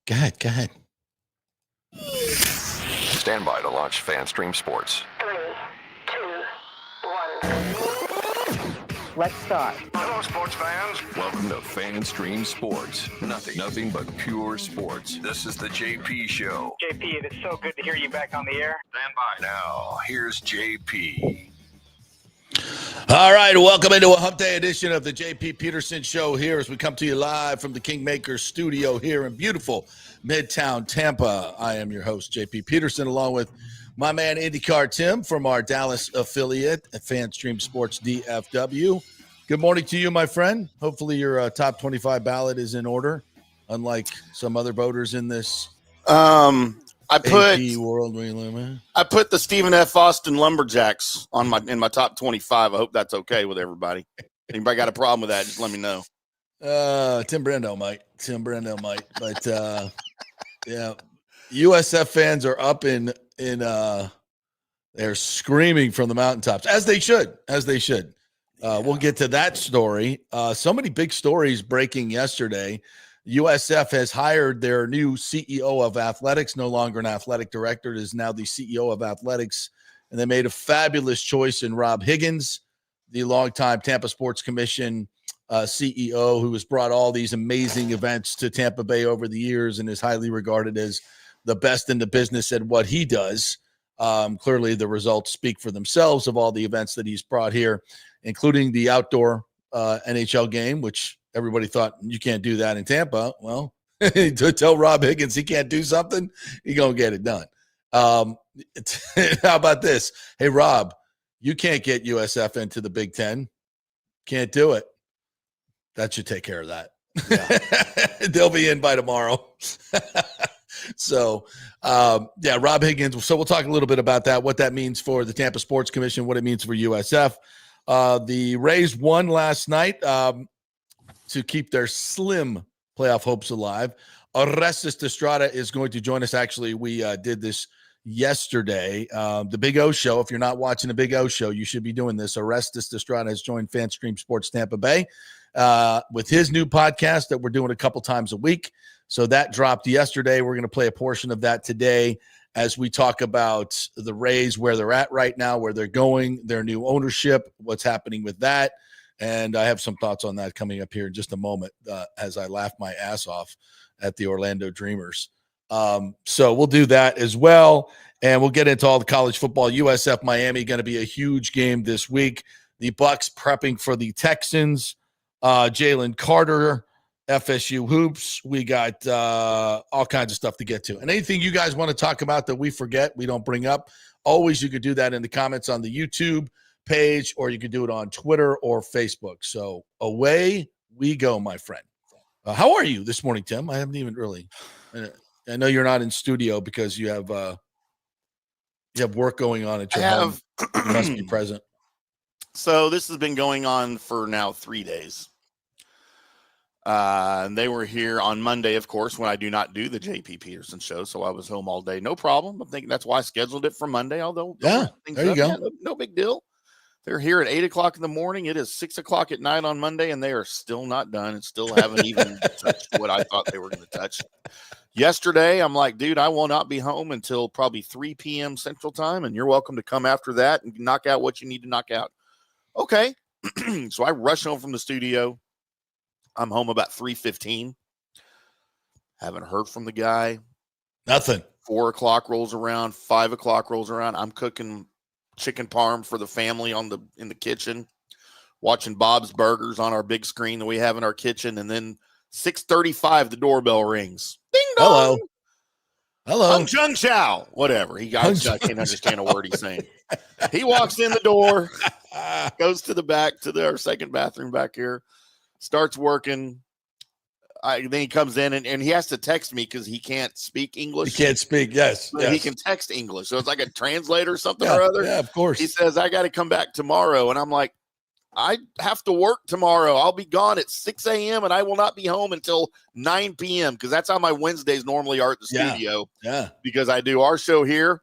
Go ahead. Stand by to launch FanStream Sports. 3, 2, 1. Let's start. Hello, sports fans. Welcome to FanStream Sports. Nothing but pure sports. This is the JP Show. JP, it is so good to hear you back on the air. Stand by. Now, here's JP. All right, welcome into a Hump Day edition of the JP Peterson Show here as we come to you live from the Kingmaker studio here in beautiful Midtown Tampa. I am your host, JP Peterson, along with my man IndyCar Tim from our Dallas affiliate at FanStream Sports DFW. Good morning to you, my friend. Hopefully your top 25 ballot is in order, unlike some other voters in this I put world we live in. I put the Stephen F. Austin Lumberjacks in my top 25. I hope that's okay with everybody. Anybody got a problem with that? Just let me know. Tim Brando might. But yeah, USF fans are up in they're screaming from the mountaintops as they should. We'll get to that story. So many big stories breaking yesterday. USF has hired their new CEO of athletics, no longer an athletic director, is now the CEO of athletics. And they made a fabulous choice in Rob Higgins, the longtime Tampa Sports Commission CEO, who has brought all these amazing events to Tampa Bay over the years and is highly regarded as the best in the business at what he does. Clearly, the results speak for themselves of all the events that he's brought here, including the outdoor NHL game, which everybody thought you can't do that in Tampa. Well, to tell Rob Higgins he can't do something, he's going to get it done. How about this? Hey, Rob, you can't get USF into the Big Ten. Can't do it. That should take care of that. Yeah. They'll be in by tomorrow. So, Rob Higgins. So we'll talk a little bit about that, what that means for the Tampa Sports Commission, what it means for USF. The Rays won last night to keep their slim playoff hopes alive. Orestes Destrade is going to join us. Actually, we did this yesterday. The Big O Show. If you're not watching the Big O Show, you should be doing this. Orestes Destrade has joined FanStream Sports Tampa Bay with his new podcast that we're doing a couple times a week. So that dropped yesterday. We're going to play a portion of that today as we talk about the Rays, where they're at right now, where they're going, their new ownership, what's happening with that. And I have some thoughts on that coming up here in just a moment as I laugh my ass off at the Orlando Dreamers. So we'll do that as well. And we'll get into all the college football. USF Miami going to be a huge game this week. The Bucs prepping for the Texans. Jalen Carter, FSU hoops. We got all kinds of stuff to get to. And anything you guys want to talk about that we forget, we don't bring up, always you could do that in the comments on the YouTube page, or you could do it on Twitter or Facebook. So away we go, my friend. How are you this morning, Tim? I haven't even really. I know you're not in studio because you have work going on at your home. You must be present. So this has been going on for now 3 days. And they were here on Monday, of course, when I do not do the JP Peterson Show. So I was home all day. No problem. I think that's why I scheduled it for Monday. Although, there you go. Yeah, no big deal. They're here at 8 o'clock in the morning. It is 6 o'clock at night on Monday, and they are still not done and still haven't even touched what I thought they were going to touch. Yesterday, I'm like, dude, I will not be home until probably 3 p.m. Central Time, and you're welcome to come after that and knock out what you need to knock out. Okay. So I rush home from the studio. I'm home about 3:15. Haven't heard from the guy. Nothing. 4 o'clock rolls around. 5 o'clock rolls around. I'm cooking chicken parm for the family in the kitchen, watching Bob's Burgers on our big screen that we have in our kitchen, and then 6:35 the doorbell rings. Ding dong. Hello. Hung Chung Chow. Whatever. I can't understand a word he's saying. He walks in the door, goes to the back to our second bathroom back here, starts working. Then he comes in and he has to text me because he can't speak English. He can't speak, yes. He can text English. So it's like a translator or something or other. Yeah, of course. He says, I got to come back tomorrow. And I'm like, I have to work tomorrow. I'll be gone at 6 a.m. and I will not be home until 9 p.m. because that's how my Wednesdays normally are at the studio. Yeah. Because I do our show here.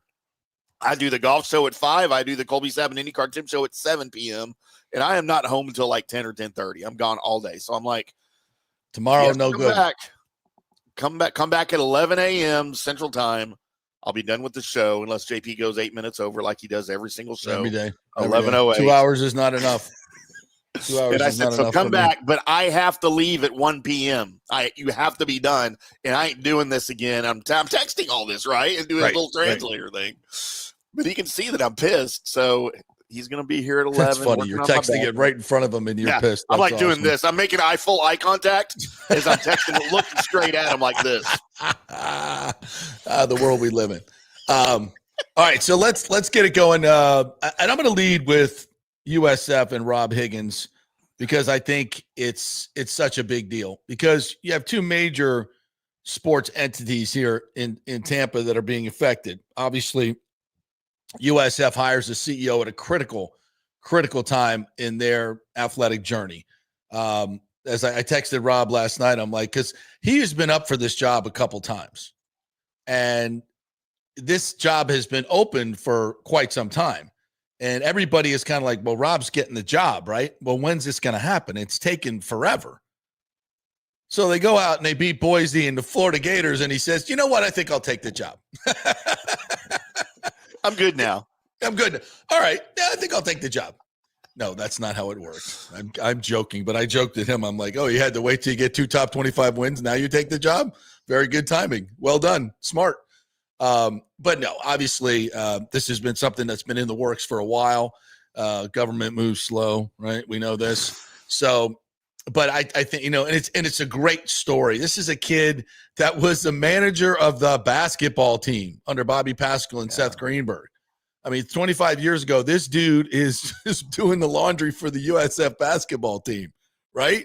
I do the golf show at 5. I do the Colby Sabin IndyCar Tim show at 7 p.m. And I am not home until like 10 or 10:30. I'm gone all day. So I'm like, tomorrow, no good. Back. come back at 11 a.m. Central Time. I'll be done with the show unless JP goes 8 minutes over like he does every single show. Every day. 11:08. 2 hours is not enough. 2 hours And I is said, not so enough come for back, but I have to leave at 1 p.m. You have to be done, and I ain't doing this again. I'm texting all this, right? And doing a little translator thing. But he can see that I'm pissed, so he's going to be here at 11. That's funny. You're texting it right in front of him, and you're pissed. I'm That's like doing awesome. this. I'm making full eye contact as I'm texting it, looking straight at him like this. The world we live in. All right, so let's get it going. And I'm going to lead with USF and Rob Higgins because I think it's such a big deal because you have two major sports entities here in Tampa that are being affected. Obviously, USF hires a CEO at a critical time in their athletic journey. As I texted Rob last night, I'm like, because he has been up for this job a couple times. And this job has been open for quite some time. And everybody is kind of like, well, Rob's getting the job, right? Well, when's this going to happen? It's taken forever. So they go out and they beat Boise and the Florida Gators. And he says, you know what? I think I'll take the job. I'm good now. I'm good. All right. Yeah, I think I'll take the job. No, that's not how it works. I'm joking, but I joked at him. I'm like, oh, you had to wait till you get 2 top 25 wins. Now you take the job. Very good timing. Well done. Smart. But no, obviously, this has been something that's been in the works for a while. Government moves slow, right? We know this. So, but I think, and it's a great story. This is a kid that was the manager of the basketball team under Bobby Pascal and Seth Greenberg. I mean, 25 years ago, this dude is doing the laundry for the USF basketball team, right?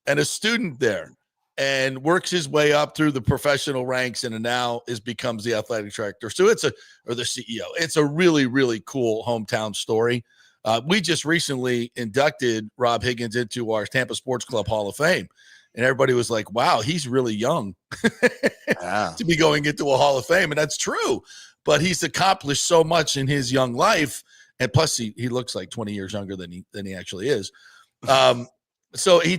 And a student there. And works his way up through the professional ranks and now becomes the athletic director. So or the CEO. It's a really, really cool hometown story. We just recently inducted Rob Higgins into our Tampa Sports Club Hall of Fame. And everybody was like, wow, he's really young to be going into a Hall of Fame. And that's true. But he's accomplished so much in his young life. And plus he looks like 20 years younger than he actually is. So he's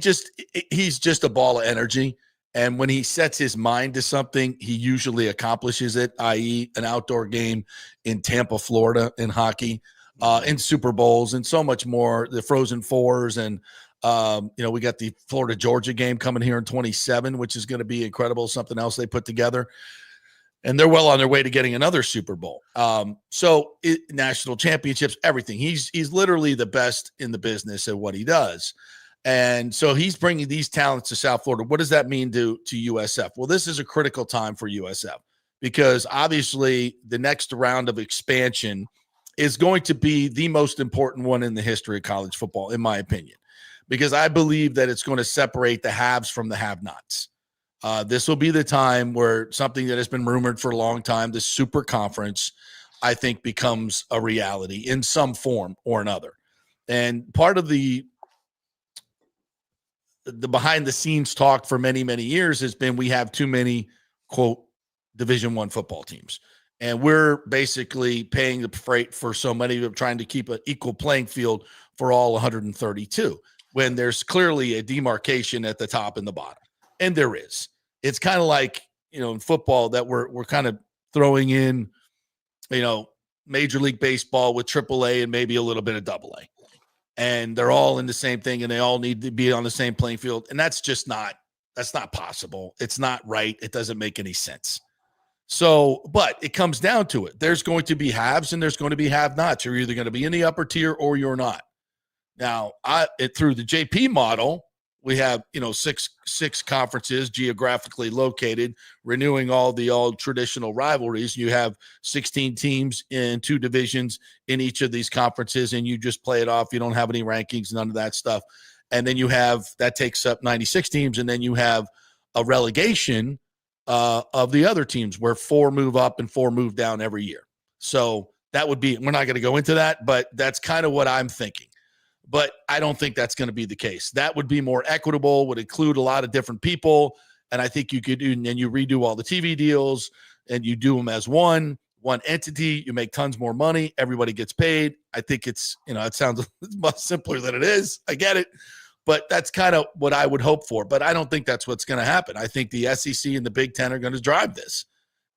just a ball of energy. And when he sets his mind to something, he usually accomplishes it, i.e. an outdoor game in Tampa, Florida in hockey, in Super Bowls and so much more, the Frozen Fours. And, we got the Florida-Georgia game coming here in 27, which is going to be incredible, something else they put together. And they're well on their way to getting another Super Bowl. National championships, everything. He's literally the best in the business at what he does. And so he's bringing these talents to South Florida. What does that mean to USF? Well, this is a critical time for USF because obviously the next round of expansion is going to be the most important one in the history of college football, in my opinion, because I believe that it's going to separate the haves from the have-nots. This will be the time where something that has been rumored for a long time, the super conference, I think becomes a reality in some form or another. And part of the behind the scenes talk for many, many years has been we have too many, quote, Division I football teams. And we're basically paying the freight for so many of trying to keep an equal playing field for all 132 when there's clearly a demarcation at the top and the bottom. And there is. It's kind of like, in football that we're kind of throwing in, Major League Baseball with AAA and maybe a little bit of AA. And they're all in the same thing and they all need to be on the same playing field. And that's not possible. It's not right. It doesn't make any sense. So, but it comes down to it. There's going to be haves and there's going to be have-nots. You're either going to be in the upper tier or you're not. Now, through the JP model, we have, six conferences geographically located, renewing all traditional rivalries. You have 16 teams in 2 divisions in each of these conferences, and you just play it off. You don't have any rankings, none of that stuff. And then that takes up 96 teams, and then you have a relegation of the other teams where 4 move up and 4 move down every year. So that would be, we're not going to go into that, but that's kind of what I'm thinking. But I don't think that's going to be the case. That would be more equitable, would include a lot of different people. And I think you could do, and then you redo all the TV deals and you do them as one entity. You make tons more money. Everybody gets paid. I think it's, it sounds much simpler than it is. I get it. But that's kind of what I would hope for. But I don't think that's what's going to happen. I think the SEC and the Big Ten are going to drive this.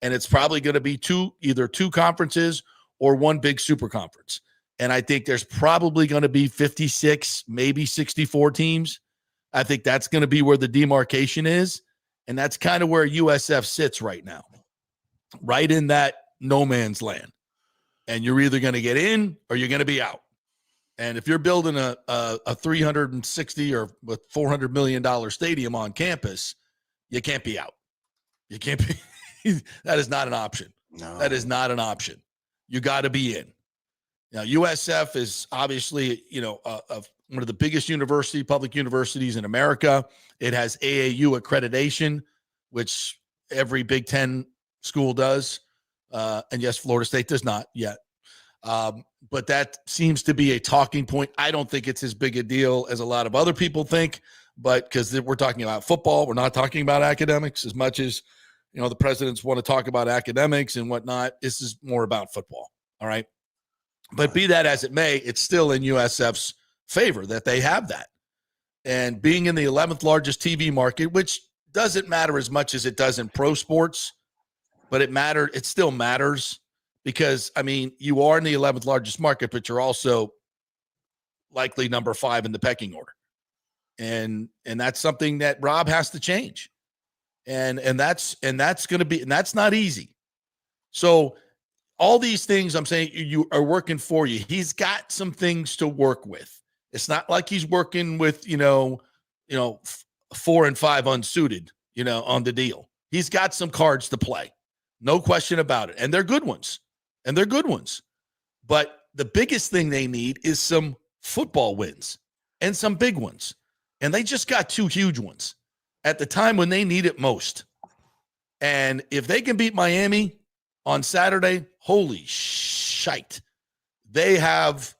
And it's probably going to be either two conferences or one big super conference. And I think there's probably going to be 56, maybe 64 teams. I think that's going to be where the demarcation is. And that's kind of where USF sits right now, right in that no man's land. And you're either going to get in or you're going to be out. And if you're building a 360 or with $400 million stadium on campus, you can't be out. You can't be. That is not an option. No. That is not an option. You got to be in. Now, USF is obviously, one of the biggest public universities in America. It has AAU accreditation, which every Big Ten school does. And yes, Florida State does not yet. But that seems to be a talking point. I don't think it's as big a deal as a lot of other people think, but because we're talking about football, we're not talking about academics as much as, the presidents want to talk about academics and whatnot. This is more about football. All right. But be that as it may, it's still in USF's favor that they have that. And being in the 11th largest TV market, which doesn't matter as much as it does in pro sports, but it still matters because, you are in the 11th largest market, but you're also likely number 5 in the pecking order. And that's something that Rob has to change. And that's going to be, and that's not easy. So all these things I'm saying you are working for you. He's got some things to work with. It's not like he's working with, 4 and 5 unsuited, on the deal. He's got some cards to play. No question about it. And they're good ones. But the biggest thing they need is some football wins and some big ones. And they just got 2 huge ones at the time when they need it most. And if they can beat Miami on Saturday, holy shite. They have,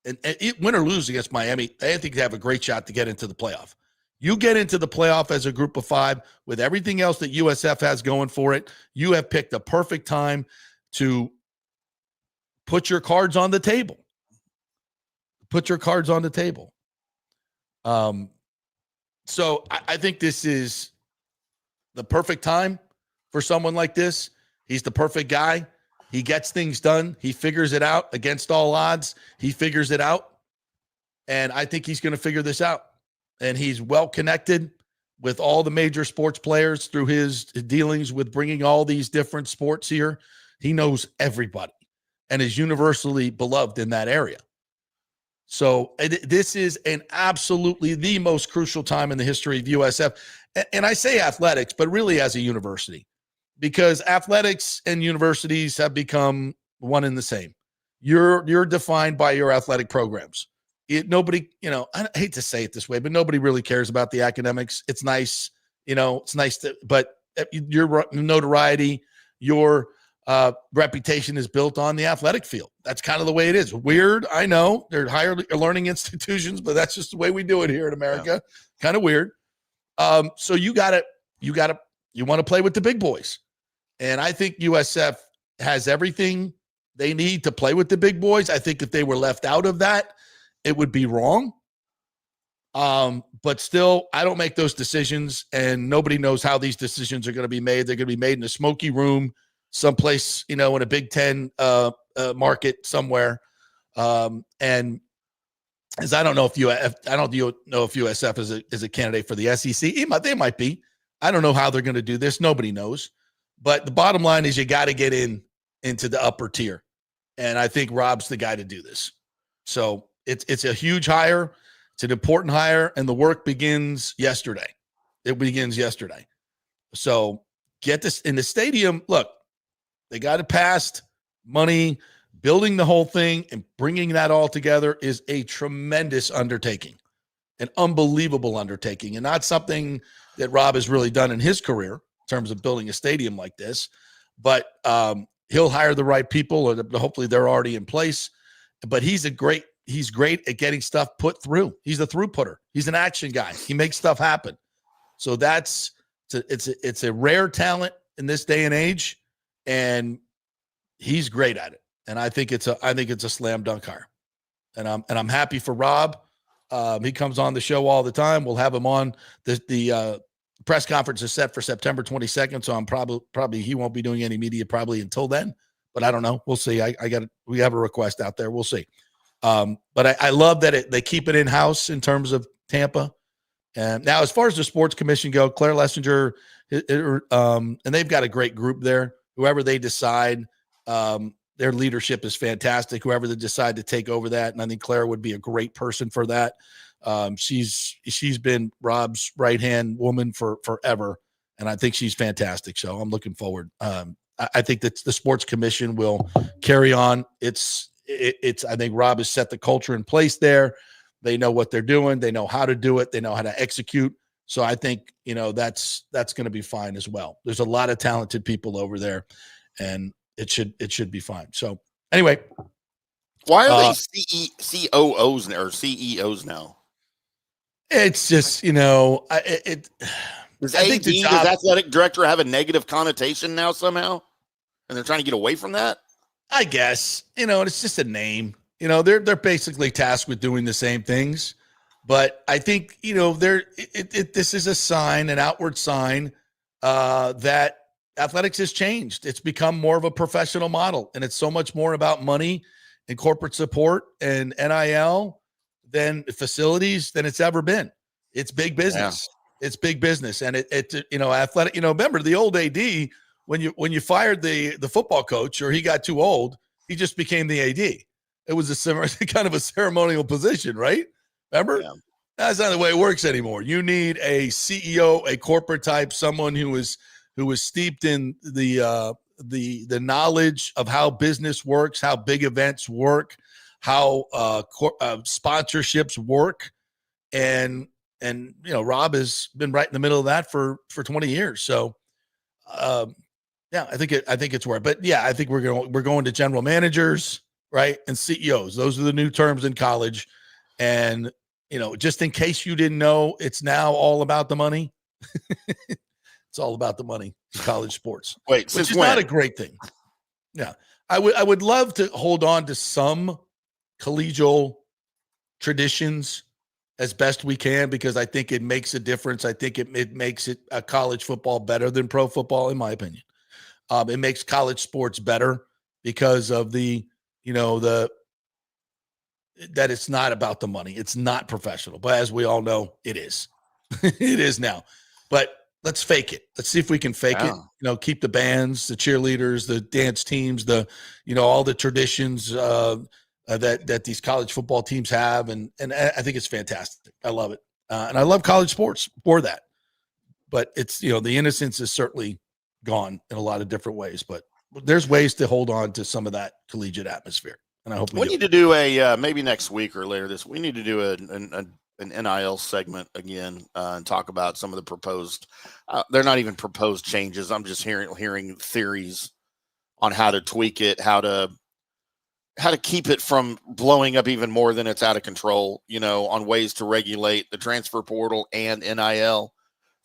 and win or lose against Miami, I think they have a great shot to get into the playoff. You get into the playoff as a group of 5 with everything else that USF has going for it. You have picked a perfect time to put your cards on the table. So I think this is the perfect time for someone like this. He's the perfect guy. He gets things done. He figures it out against all odds. He figures it out. And I think he's going to figure this out. And he's well connected with all the major sports players through his dealings with bringing all these different sports here. He knows everybody and is universally beloved in that area. So this is absolutely the most crucial time in the history of USF. And I say athletics, but really as a university, because athletics and universities have become one and the same. You're defined by your athletic programs. Nobody, I hate to say it this way, but nobody really cares about the academics. It's nice, but your notoriety, your reputation is built on the athletic field. That's kind of the way it is. Weird, I know. They're higher learning institutions, but that's just the way we do it here in America. Yeah. Kind of weird. So you want to play with the big boys. And I think USF has everything they need to play with the big boys. I think if they were left out of that, it would be wrong. But still, I don't make those decisions, and nobody knows how these decisions are going to be made. They're going to be made in a smoky room someplace, in a Big Ten market somewhere. And as I don't know if USF is a candidate for the SEC. They might be. I don't know how they're going to do this. Nobody knows. But the bottom line is you got to get into the upper tier. And I think Rob's the guy to do this. So it's a huge hire. It's an important hire, and the work begins yesterday. It begins yesterday. So get this in the stadium. Look, they got it passed. Money, building the whole thing and bringing that all together is a tremendous undertaking, an unbelievable undertaking, and not something that Rob has really done in his career in terms of building a stadium like this. But he'll hire the right people, or hopefully they're already in place. But he's great at getting stuff put through. He's a through-putter. He's an action guy. He makes stuff happen. So it's a rare talent in this day and age, and he's great at it. And I think it's a slam dunk hire. And I'm happy for Rob. He comes on the show all the time. We'll have him on. The press conference is set for September 22nd, so I'm probably he won't be doing any media probably until then. But I don't know. We'll see. We have a request out there. We'll see. But I love that they keep it in house in terms of Tampa. And now, as far as the sports commission go, Claire Lessinger, and they've got a great group there. Whoever they decide, their leadership is fantastic. Whoever they decide to take over that, and I think Claire would be a great person for that. She's been Rob's right-hand woman for forever, and I think she's fantastic. So I'm looking forward. I think that the sports commission will carry on. I think Rob has set the culture in place there. They know what they're doing. They know how to do it. They know how to execute. So I think, that's going to be fine as well. There's a lot of talented people over there, and it should be fine. So anyway, why are they COOs now or CEOs now? It's just, Does athletic director have a negative connotation now somehow? And they're trying to get away from that? I guess, it's just a name. They're basically tasked with doing the same things. But I think, this is a sign, an outward sign that athletics has changed. It's become more of a professional model, and it's so much more about money and corporate support and NIL than facilities than it's ever been. It's big business. Yeah. It's big business. And athletic, remember the old AD, when you fired the football coach or he got too old, he just became the AD. It was a kind of a ceremonial position, right? Remember? Yeah. That's not the way it works anymore. You need a CEO, a corporate type, someone who is steeped in the knowledge of how business works, how big events work, how sponsorships work, and Rob has been right in the middle of that for 20 years. So, I think it's worth. But yeah, I think we're going to general managers, right, and CEOs. Those are the new terms in college, and just in case you didn't know, it's now all about the money. It's all about the money in college sports. Which is not a great thing. Yeah. I would love to hold on to some collegial traditions as best we can, because I think it makes a difference. I think it makes it college football better than pro football, in my opinion. It makes college sports better because of that it's not about the money. It's not professional. But as we all know, it is. It is now. But let's fake it. Let's see if we can fake it. Keep the bands, the cheerleaders, the dance teams, all the traditions that these college football teams have. And I think it's fantastic. I love it. And I love college sports for that. But it's, the innocence is certainly gone in a lot of different ways. But there's ways to hold on to some of that collegiate atmosphere. And I hope we need to do a maybe next week or later we need to do an NIL segment again and talk about some of the proposed. They're not even proposed changes. I'm just hearing theories on how to tweak it, how to keep it from blowing up even more than it's out of control. On ways to regulate the transfer portal and NIL,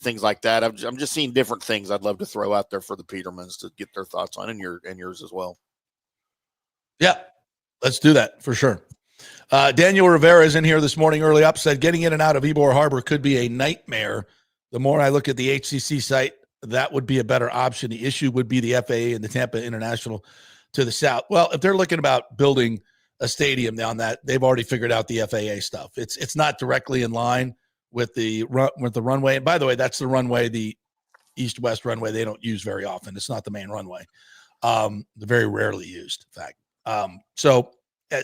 things like that. I'm just seeing different things I'd love to throw out there for the Petermans to get their thoughts on, and yours as well. Yeah. Let's do that for sure. Daniel Rivera is in here this morning early up, said getting in and out of Ybor Harbor could be a nightmare. The more I look at the HCC site, that would be a better option. The issue would be the FAA and the Tampa International to the south. Well, if they're looking about building a stadium down that, they've already figured out the FAA stuff. It's not directly in line with the runway. And by the way, that's the runway, the east-west runway they don't use very often. It's not the main runway. Very rarely used, in fact. So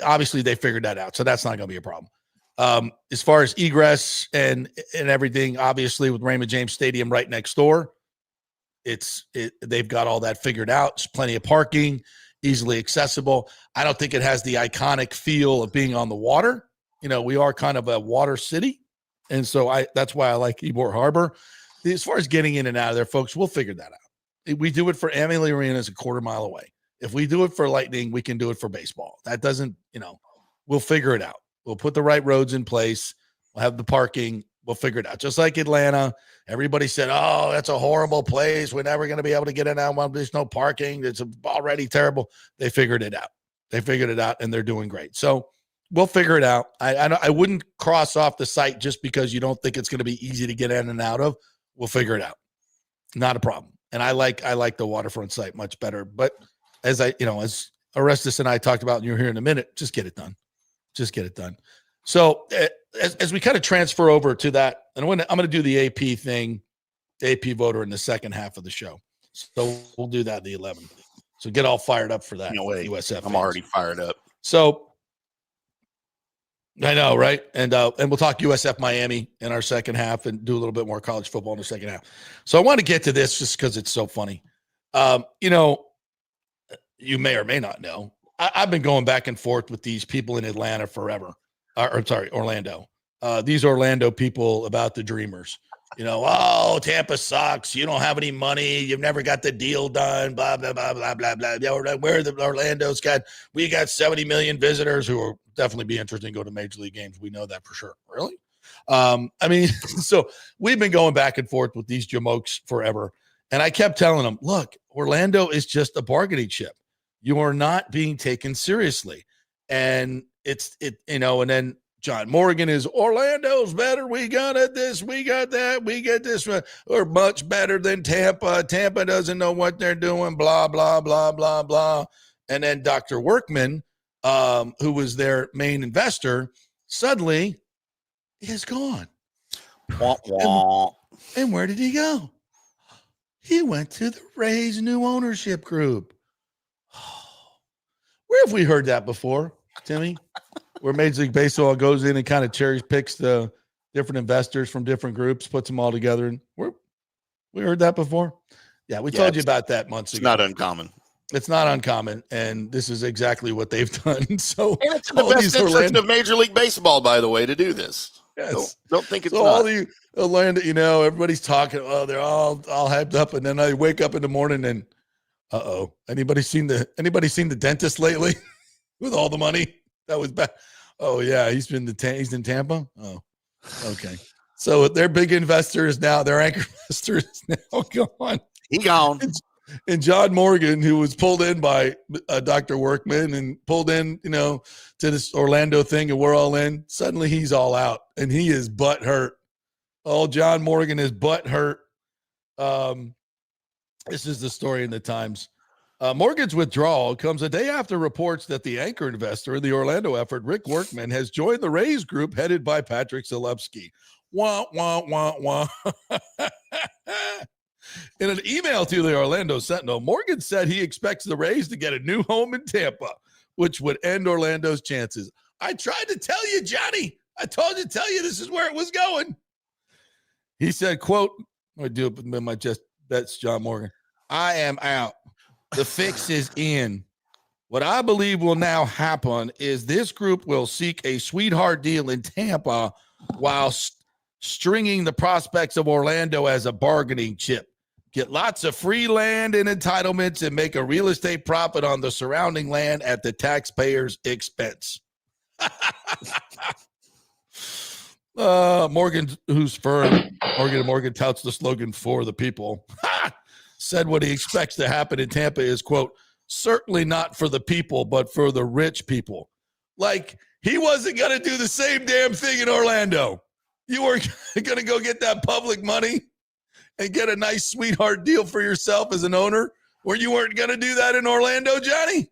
obviously they figured that out. So that's not going to be a problem. As far as egress and everything, obviously with Raymond James Stadium right next door, they've got all that figured out. There's plenty of parking, easily accessible. I don't think it has the iconic feel of being on the water. We are kind of a water city. And so that's why I like Ybor Harbor. As far as getting in and out of there, folks, we'll figure that out. We do it for Amalie Arena is a quarter mile away. If we do it for Lightning, we can do it for baseball. That doesn't, we'll figure it out. We'll put the right roads in place. We'll have the parking. We'll figure it out. Just like Atlanta, everybody said, oh, that's a horrible place. We're never going to be able to get in and out. There's no parking. It's already terrible. They figured it out. And they're doing great. So We'll figure it out. I wouldn't cross off the site just because you don't think it's going to be easy to get in and out of. We'll figure it out. Not a problem. And I like the waterfront site much better. But as Orestes and I talked about, and you're here in a minute, just get it done. Just get it done. So as we kind of transfer over to that, and I'm going to do the AP thing, the AP voter in the second half of the show. So we'll do that the 11th. So get all fired up for that. No way. USF. I'm already fired up. So I know, right? And we'll talk USF Miami in our second half and do a little bit more college football in the second half. So I want to get to this just because it's so funny. You may or may not know, I've been going back and forth with these people in Atlanta forever. Orlando. These Orlando people about the Dreamers. Oh, Tampa sucks. You don't have any money. You've never got the deal done. Blah, blah, blah, blah, blah, blah. Where the Orlando's we got 70 million visitors who will definitely be interested in going to Major League games. We know that for sure. Really? So we've been going back and forth with these jamokes forever. And I kept telling them, look, Orlando is just a bargaining chip. You are not being taken seriously. And and then John Morgan is Orlando's better. We got this. We got that. We get this. We're much better than Tampa. Tampa doesn't know what they're doing. Blah, blah, blah, blah, blah. And then Dr. Workman, who was their main investor, suddenly is gone. Wah, wah. And where did he go? He went to the Rays new ownership group. Where have we heard that before, Timmy? Where Major League Baseball goes in and kind of cherry picks the different investors from different groups, puts them all together. And we heard that before. Yeah, we told you about that months ago. It's not uncommon. It's not uncommon, and this is exactly what they've done. So, and it's in the best interest of Major League Baseball, by the way, to do this. Yes. Don't think it's so not. All the Orlando, everybody's talking. Oh, they're all hyped up, and then I wake up in the morning and, anybody seen the dentist lately with all the money that was back? Oh yeah, he's in Tampa. Oh, okay. So their big investor is now, their anchor investor is now gone. He gone. And John Morgan, who was pulled in by Dr. Workman and pulled in, to this Orlando thing, and we're all in. Suddenly he's all out, and he is butt hurt. Oh, John Morgan is butt hurt. This is the story in the Times. Morgan's withdrawal comes a day after reports that the anchor investor in the Orlando effort, Rick Workman, has joined the Rays group headed by Patrick Zalewski. Wah, wah, wah, wah. In an email to the Orlando Sentinel, Morgan said he expects the Rays to get a new home in Tampa, which would end Orlando's chances. I tried to tell you, Johnny. I told you to tell you this is where it was going. He said, quote, I do it with my chest. That's John Morgan. I am out. The fix is in. What I believe will now happen is this group will seek a sweetheart deal in Tampa while stringing the prospects of Orlando as a bargaining chip. Get lots of free land and entitlements and make a real estate profit on the surrounding land at the taxpayer's expense. Morgan, whose firm, Morgan touts the slogan for the people, said what he expects to happen in Tampa is, quote, certainly not for the people, but for the rich people. Like, he wasn't going to do the same damn thing in Orlando. You were going to go get that public money and get a nice sweetheart deal for yourself as an owner, where you weren't going to do that in Orlando, Johnny?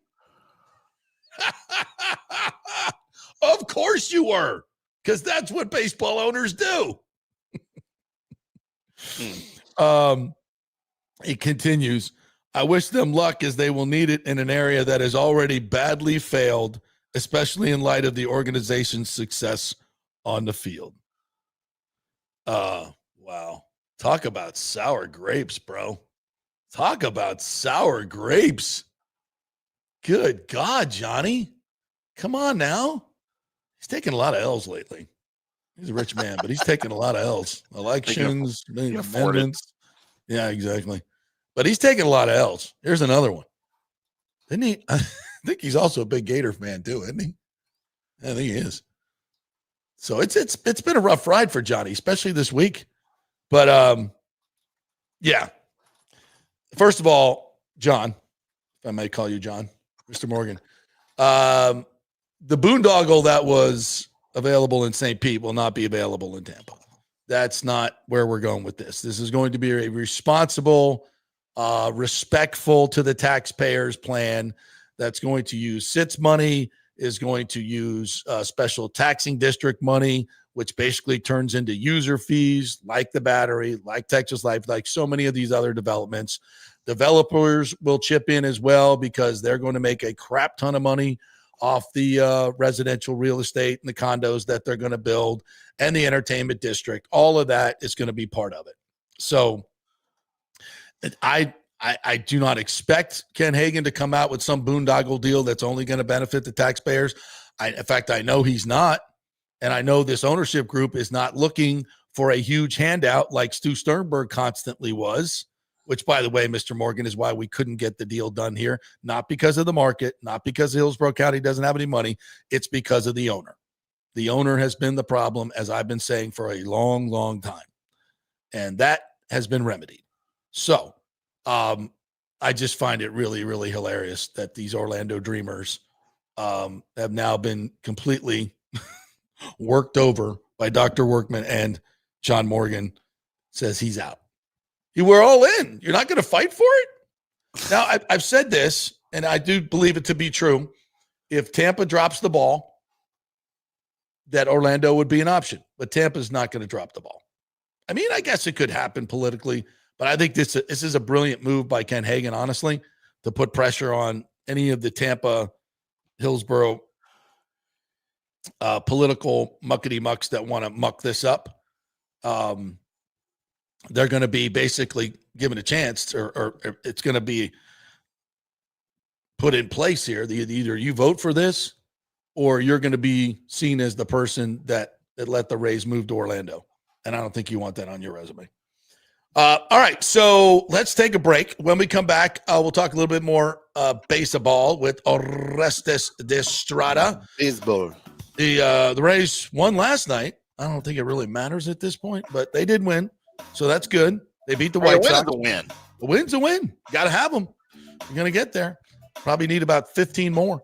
Of course you were, because that's what baseball owners do. He continues, I wish them luck, as they will need it in an area that has already badly failed, especially in light of the organization's success on the field. Wow. Talk about sour grapes, bro. Talk about sour grapes. Good God, Johnny. Come on now. He's taking a lot of L's lately. He's a rich man, but he's taking a lot of L's. Elections, amendments. Yeah, exactly. But he's taking a lot of L's. Here's another one. Didn't he? I think he's also a big Gator fan too, isn't he? I think he is. So it's been a rough ride for Johnny, especially this week. But yeah. First of all, John, if I may call you John, Mr. Morgan. the boondoggle that was available in St. Pete will not be available in Tampa. That's not where we're going with this. This is going to be a responsible, respectful to the taxpayers plan that's going to use SITS money, is going to use special taxing district money, which basically turns into user fees like the Battery, like Texas Life, like so many of these other developments. Developers will chip in as well because they're going to make a crap ton of money off the residential real estate and the condos that they're going to build and the entertainment district. All of that is going to be part of it. So I do not expect Ken Hagan to come out with some boondoggle deal that's only going to benefit the taxpayers. In fact, I know he's not. And I know this ownership group is not looking for a huge handout like Stu Sternberg constantly was, which, by the way, Mr. Morgan, is why we couldn't get the deal done here. Not because of the market, not because Hillsborough County doesn't have any money. It's because of the owner. The owner has been the problem, as I've been saying for a long, long time. And that has been remedied. So I just find it really, really hilarious that these Orlando Dreamers have now been completely worked over by Dr. Workman, and John Morgan says he's out. We're all in. You're not going to fight for it? Now, I've said this, and I do believe it to be true. If Tampa drops the ball, that Orlando would be an option. But Tampa's not going to drop the ball. I mean, I guess it could happen politically, but I think this is a brilliant move by Ken Hagan, honestly, to put pressure on any of the Tampa, Hillsborough political muckety-mucks that want to muck this up. They're going to be basically given a chance, or it's going to be put in place here. Either you vote for this, or you're going to be seen as the person that let the Rays move to Orlando. And I don't think you want that on your resume. All right, so let's take a break. When we come back, we'll talk a little bit more baseball with Orestes Destrade. Baseball. The Rays won last night. I don't think it really matters at this point, but they did win. So that's good. They beat the White Sox. A win. A win's a win. Got to have them. You're going to get there. Probably need about 15 more.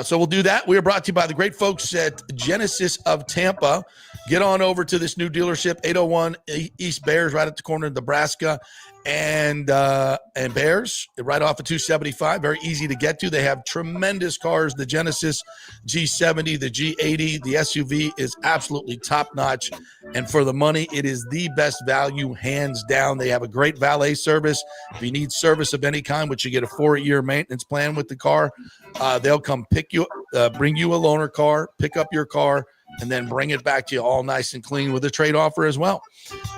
So we'll do that. We are brought to you by the great folks at Genesis of Tampa. Get on over to this new dealership, 801 East Bears, right at the corner of Nebraska and Bears, right off of 275. Very easy to get to. They have tremendous cars. The Genesis G70, the G80, the SUV is absolutely top-notch. And for the money, it is the best value, hands down. They have a great valet service. If you need service of any kind, which you get a 4-year maintenance plan with the car, they'll come pick you, bring you a loaner car, pick up your car, and then bring it back to you all nice and clean with a trade offer as well.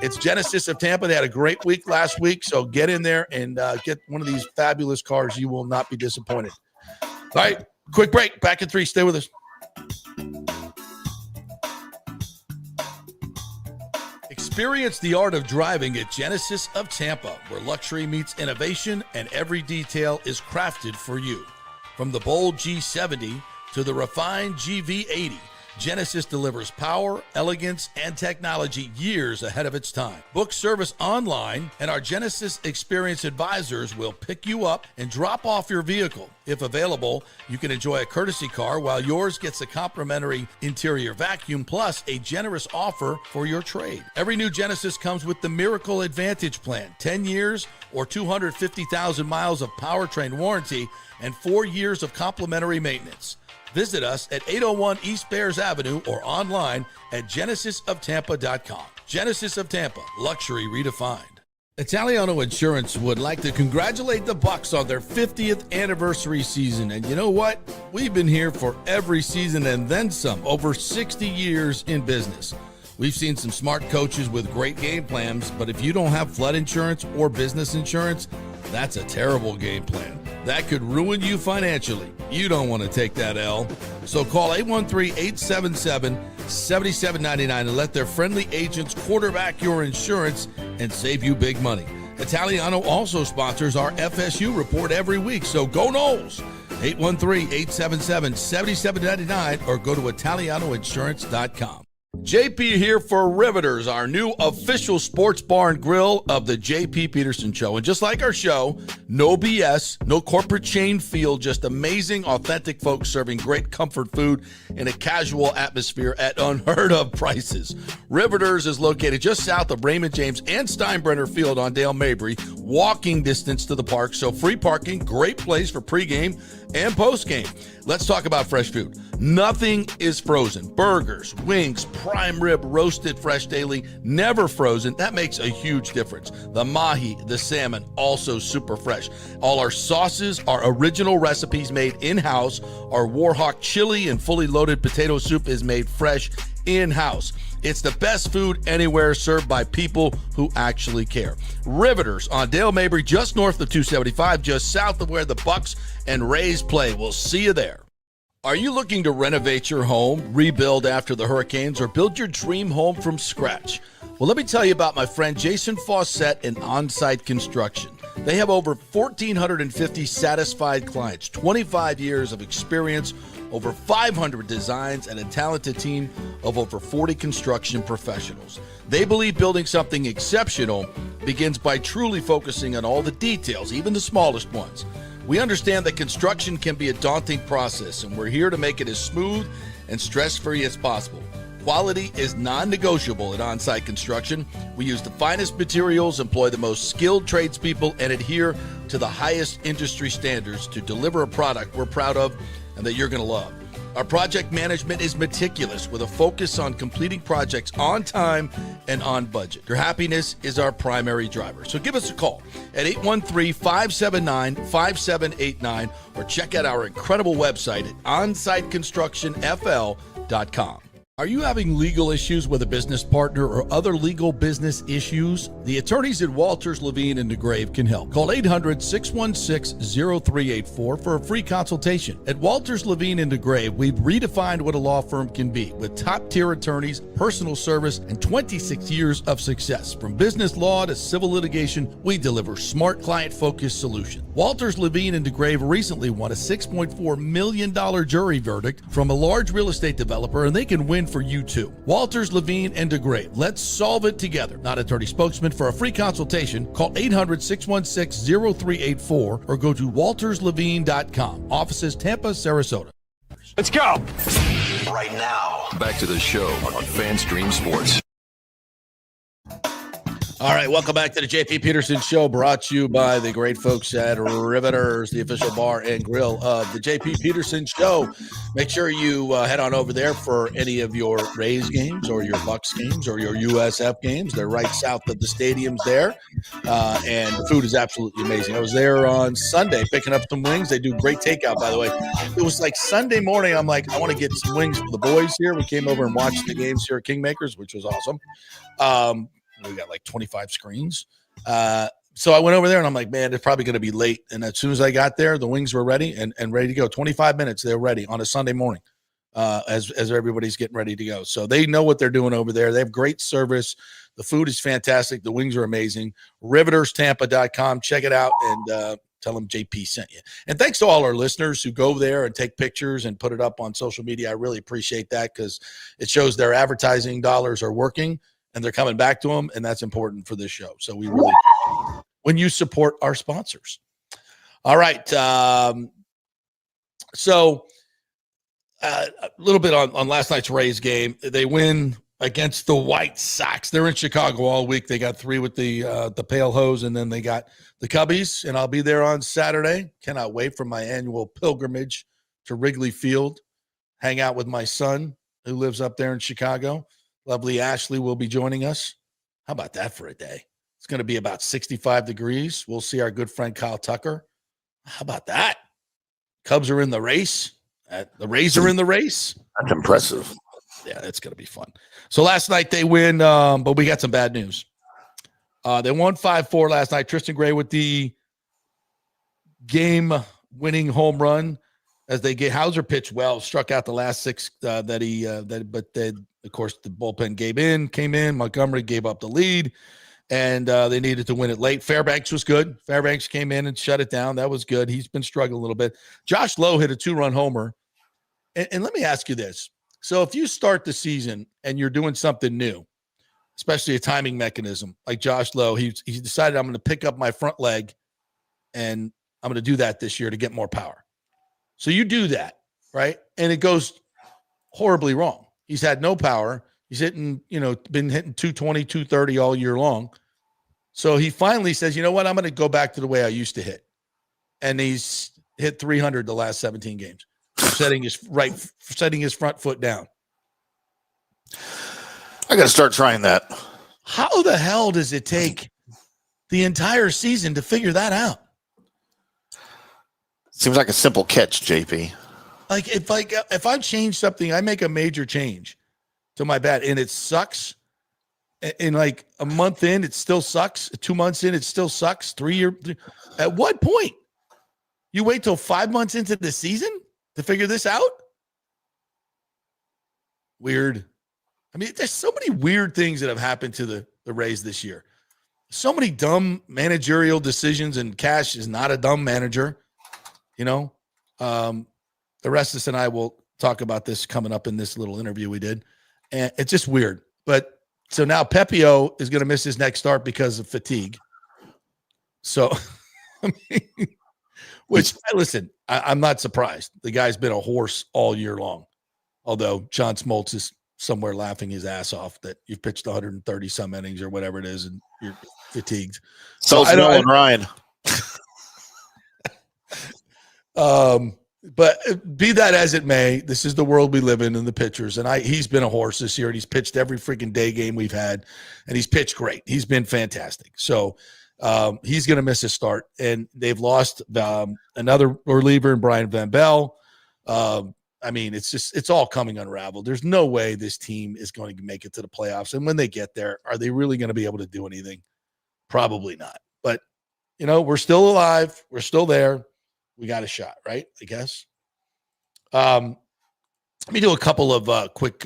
It's Genesis of Tampa. They had a great week last week, so get in there and get one of these fabulous cars. You will not be disappointed. All right, quick break. Back in 3. Stay with us. Experience the art of driving at Genesis of Tampa, where luxury meets innovation and every detail is crafted for you. From the bold G70 to the refined GV80, Genesis delivers power, elegance, and technology years ahead of its time. Book service online, and our Genesis Experience Advisors will pick you up and drop off your vehicle. If available, you can enjoy a courtesy car while yours gets a complimentary interior vacuum plus a generous offer for your trade. Every new Genesis comes with the Miracle Advantage Plan, 10 years or 250,000 miles of powertrain warranty and 4 years of complimentary maintenance. Visit us at 801 East Bears Avenue or online at genesisoftampa.com. Genesis of Tampa, luxury redefined. Italiano Insurance would like to congratulate the Bucs on their 50th anniversary season. And you know what? We've been here for every season and then some, over 60 years in business. We've seen some smart coaches with great game plans, but if you don't have flood insurance or business insurance, that's a terrible game plan. That could ruin you financially. You don't want to take that L. So call 813-877-7799 and let their friendly agents quarterback your insurance and save you big money. Italiano also sponsors our FSU report every week, so go Noles. 813-877-7799 or go to italianoinsurance.com. JP here for Riveters, our new official sports bar and grill of the JP Peterson Show. And just like our show, no BS, no corporate chain feel, just amazing, authentic folks serving great comfort food in a casual atmosphere at unheard of prices. Riveters is located just south of Raymond James and Steinbrenner Field on Dale Mabry, walking distance to the park, so free parking, great place for pregame and postgame. Let's talk about fresh food. Nothing is frozen. Burgers, wings, prime rib, roasted fresh daily, never frozen. That makes a huge difference. The mahi, the salmon, also super fresh. All our sauces are original recipes made in-house. Our Warhawk chili and fully loaded potato soup is made fresh in-house. It's the best food anywhere, served by people who actually care. Riveters on Dale Mabry, just north of 275, just south of where the Bucs and Rays play. We'll see you there. Are you looking to renovate your home, rebuild after the hurricanes, or build your dream home from scratch? Well, let me tell you about my friend Jason Fawcett and On-Site Construction. They have over 1,450 satisfied clients, 25 years of experience, over 500 designs, and a talented team of over 40 construction professionals. They believe building something exceptional begins by truly focusing on all the details, even the smallest ones. We understand that construction can be a daunting process, and we're here to make it as smooth and stress-free as possible. Quality is non-negotiable at On-Site Construction. We use the finest materials, employ the most skilled tradespeople, and adhere to the highest industry standards to deliver a product we're proud of and that you're going to love. Our project management is meticulous with a focus on completing projects on time and on budget. Your happiness is our primary driver. So give us a call at 813-579-5789 or check out our incredible website at onsiteconstructionfl.com. Are you having legal issues with a business partner or other legal business issues? The attorneys at Walters, Levine & DeGrave can help. Call 800-616-0384 for a free consultation. At Walters, Levine & DeGrave, we've redefined what a law firm can be with top-tier attorneys, personal service, and 26 years of success. From business law to civil litigation, we deliver smart, client-focused solutions. Walters, Levine & DeGrave recently won a $6.4 million jury verdict from a large real estate developer, and they can win for you too. Walters, Levine & DeGrave. Let's solve it together. Not attorney spokesman. For a free consultation, call 800-616-0384 or go to walterslevine.com. Offices Tampa, Sarasota. Let's go. Right now, back to the show on FanStream Sports. All right, welcome back to the JP Peterson Show, brought to you by the great folks at Riveters, the official bar and grill of the JP Peterson Show. Make sure you head on over there for any of your Rays games or your Bucs games or your USF games. They're right south of the stadiums there, and the food is absolutely amazing. I was there on Sunday picking up some wings. They do great takeout, by the way. It was like Sunday morning. I'm like, I want to get some wings for the boys here. We came over and watched the games here at Kingmakers, which was awesome. We got like 25 screens. So I went over there and I'm like, man, it's probably going to be late. And as soon as I got there, the wings were ready and ready to go. 25 minutes, they're ready on a Sunday morning as everybody's getting ready to go. So they know what they're doing over there. They have great service. The food is fantastic. The wings are amazing. RivetersTampa.com. Check it out and tell them JP sent you. And thanks to all our listeners who go there and take pictures and put it up on social media. I really appreciate that because it shows their advertising dollars are working. And they're coming back to them, and that's important for this show. So we really, when you support our sponsors. All right. So a little bit on last night's Rays game. They win against the White Sox. They're in Chicago all week. They got 3 with the Pale Hose, and then they got the Cubbies, and I'll be there on Saturday. Cannot wait for my annual pilgrimage to Wrigley Field, hang out with my son who lives up there in Chicago. Lovely Ashley will be joining us. How about that for a day? It's going to be about 65 degrees. We'll see our good friend Kyle Tucker. How about that? Cubs are in the race. The Rays are in the race. That's impressive. Yeah, it's going to be fun. So last night they win, but we got some bad news. They won 5-4 last night. Tristan Gray with the game-winning home run as they get Hauser pitched well, struck out the last 6 but of course, the bullpen came in. Montgomery gave up the lead, and they needed to win it late. Fairbanks was good. Fairbanks came in and shut it down. That was good. He's been struggling a little bit. Josh Lowe hit a 2-run homer. And let me ask you this. So if you start the season and you're doing something new, especially a timing mechanism like Josh Lowe, he decided I'm going to pick up my front leg and I'm going to do that this year to get more power. So you do that, right? And it goes horribly wrong. He's had no power. He's hitting, been hitting 220, 230 all year long. So he finally says, you know what? I'm going to go back to the way I used to hit. And he's hit 300 the last 17 games, setting his front foot down. I got to start trying that. How the hell does it take the entire season to figure that out? Seems like a simple catch, JP. Like if I change something, I make a major change to my bat and it sucks. In like a month in, it still sucks. 2 months in, it still sucks. 3 years. At what point? You wait till 5 months into the season to figure this out? Weird. I mean, there's so many weird things that have happened to the Rays this year. So many dumb managerial decisions, and Cash is not a dumb manager. Orestes and I will talk about this coming up in this little interview we did. And it's just weird. But so now Pepio is going to miss his next start because of fatigue. So, I mean, listen, I'm not surprised. The guy's been a horse all year long. Although John Smoltz is somewhere laughing his ass off that you've pitched 130 some innings or whatever it is and you're fatigued. So I know Ryan. But be that as it may, this is the world we live in the pitchers. And he's been a horse this year, and he's pitched every freaking day game we've had, and he's pitched great. He's been fantastic. So he's going to miss his start, and they've lost another reliever in Brian Van Bell. I mean, it's all coming unraveled. There's no way this team is going to make it to the playoffs. And when they get there, are they really going to be able to do anything? Probably not. But, we're still alive. We're still there. We got a shot, right? I guess. Let me do a couple of quick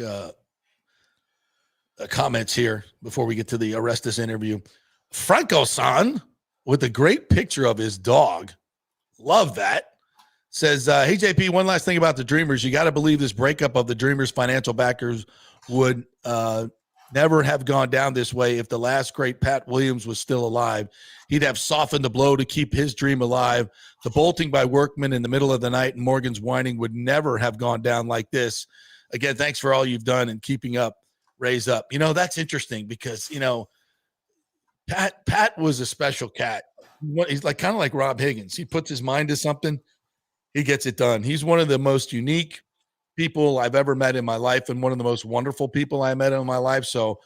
comments here before we get to the Orestes interview. Franco-san with a great picture of his dog. Love that. Says, hey, JP, one last thing about the Dreamers. You got to believe this breakup of the Dreamers' financial backers would never have gone down this way if the last great Pat Williams was still alive. He'd have softened the blow to keep his dream alive. The bolting by Workman in the middle of the night and Morgan's whining would never have gone down like this. Again, thanks for all you've done and keeping up, Raise up. That's interesting because, Pat was a special cat. He's like kind of like Rob Higgins. He puts his mind to something, he gets it done. He's one of the most unique people I've ever met in my life and one of the most wonderful people I met in my life. So,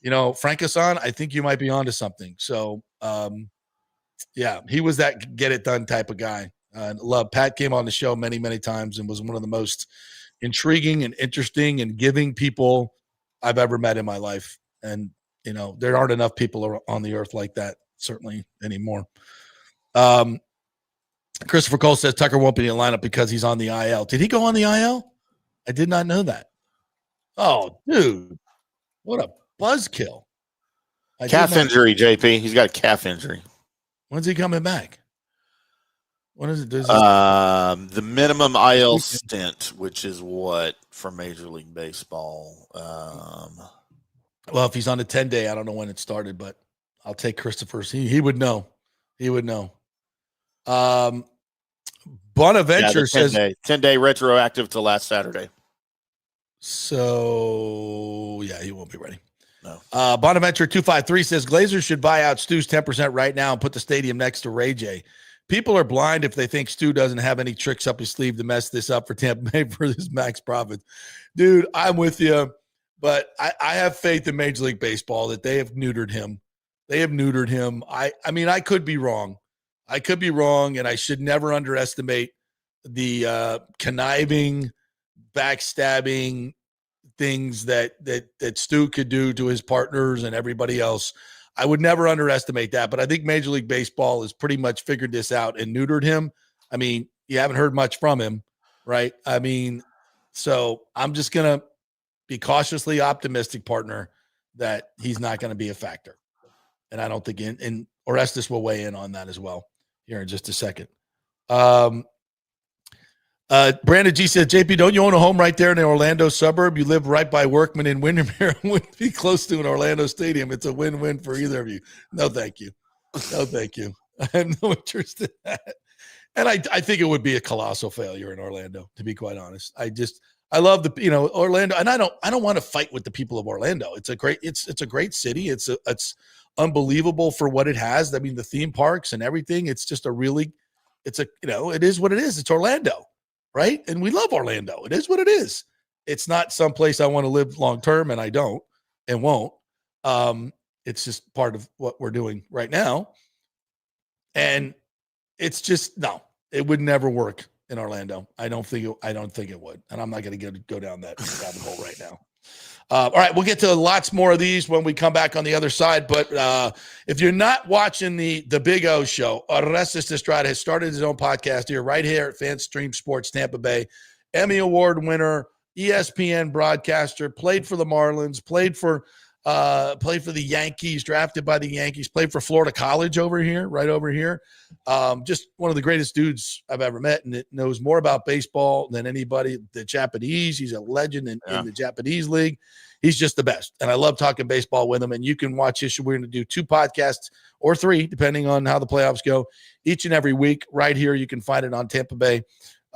Franco-san, I think you might be onto something. So, yeah, he was that get it done type of guy. Love Pat came on the show many, many times and was one of the most intriguing and interesting and giving people I've ever met in my life. And, there aren't enough people on the earth like that, certainly anymore. Christopher Cole says Tucker won't be in the lineup because he's on the IL. Did he go on the IL? I did not know that. Oh, dude. What a buzzkill. Calf injury, JP. He's got a calf injury. When's he coming back? When is it? The minimum IL stint, which is what for Major League Baseball. Well, if he's on the 10-day, I don't know when it started, but I'll take Christopher's. He would know. He would know. Bonaventure says 10-day retroactive to last Saturday. So yeah, he won't be ready. No. Bonaventure 253 says Glazers should buy out Stu's 10% right now and put the stadium next to Ray J. People are blind if they think Stu doesn't have any tricks up his sleeve to mess this up for Tampa Bay for his max profit. Dude, I'm with you, but I have faith in Major League Baseball that they have neutered him. They have neutered him. I mean, I could be wrong. I could be wrong, and I should never underestimate the conniving, backstabbing things that Stu could do to his partners and everybody else. I would never underestimate that, but I think Major League Baseball has pretty much figured this out and neutered him. I mean, you haven't heard much from him, right? I mean, so I'm just going to be cautiously optimistic, partner, that he's not going to be a factor. And I don't think and Orestes will weigh in on that as well here in just a second. Brandon G said, JP, don't you own a home right there in the Orlando suburb? You live right by Workman and Windermere. Wouldn't be close to an Orlando stadium. It's a win-win for either of you. No, thank you. No, thank you. I have no interest in that. And I think it would be a colossal failure in Orlando, to be quite honest. I love Orlando, and I don't want to fight with the people of Orlando. It's a great city. It's unbelievable for what it has. I mean, the theme parks and everything. It's just it is what it is. It's Orlando, right? And we love Orlando. It is what it is. It's not someplace I want to live long term, and I don't and won't. It's just part of what we're doing right now. And it's just, no, it would never work in Orlando. I don't think it would. And I'm not going to go down that rabbit hole right now. All right, we'll get to lots more of these when we come back on the other side. But if you're not watching the Big O show, Orestes Destrade has started his own podcast right here at FanStream Sports Tampa Bay. Emmy Award winner, ESPN broadcaster, played for the Marlins, played for the Yankees, drafted by the Yankees, played for Florida College right over here. Just one of the greatest dudes I've ever met, and it knows more about baseball than anybody. The Japanese, he's a legend in the Japanese league. He's just the best. And I love talking baseball with him. And you can watch his show. We're going to do 2 podcasts or 3, depending on how the playoffs go, each and every week right here. You can find it on Tampa Bay,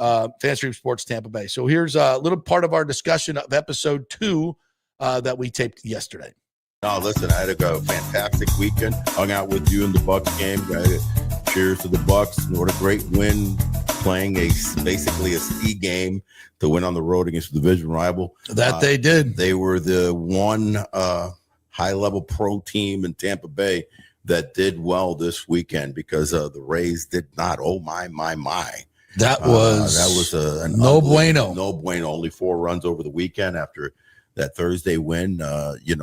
FanStream Sports Tampa Bay. So here's a little part of our discussion of episode 2 that we taped yesterday. No, listen, I had a fantastic weekend. Hung out with you in the Bucs game. Cheers to the Bucs. What a great win, playing basically a C game to win on the road against the division rival. They did. They were the one high-level pro team in Tampa Bay that did well this weekend because the Rays did not. Oh, my. That was no bueno. No bueno. Only 4 runs over the weekend after that Thursday win.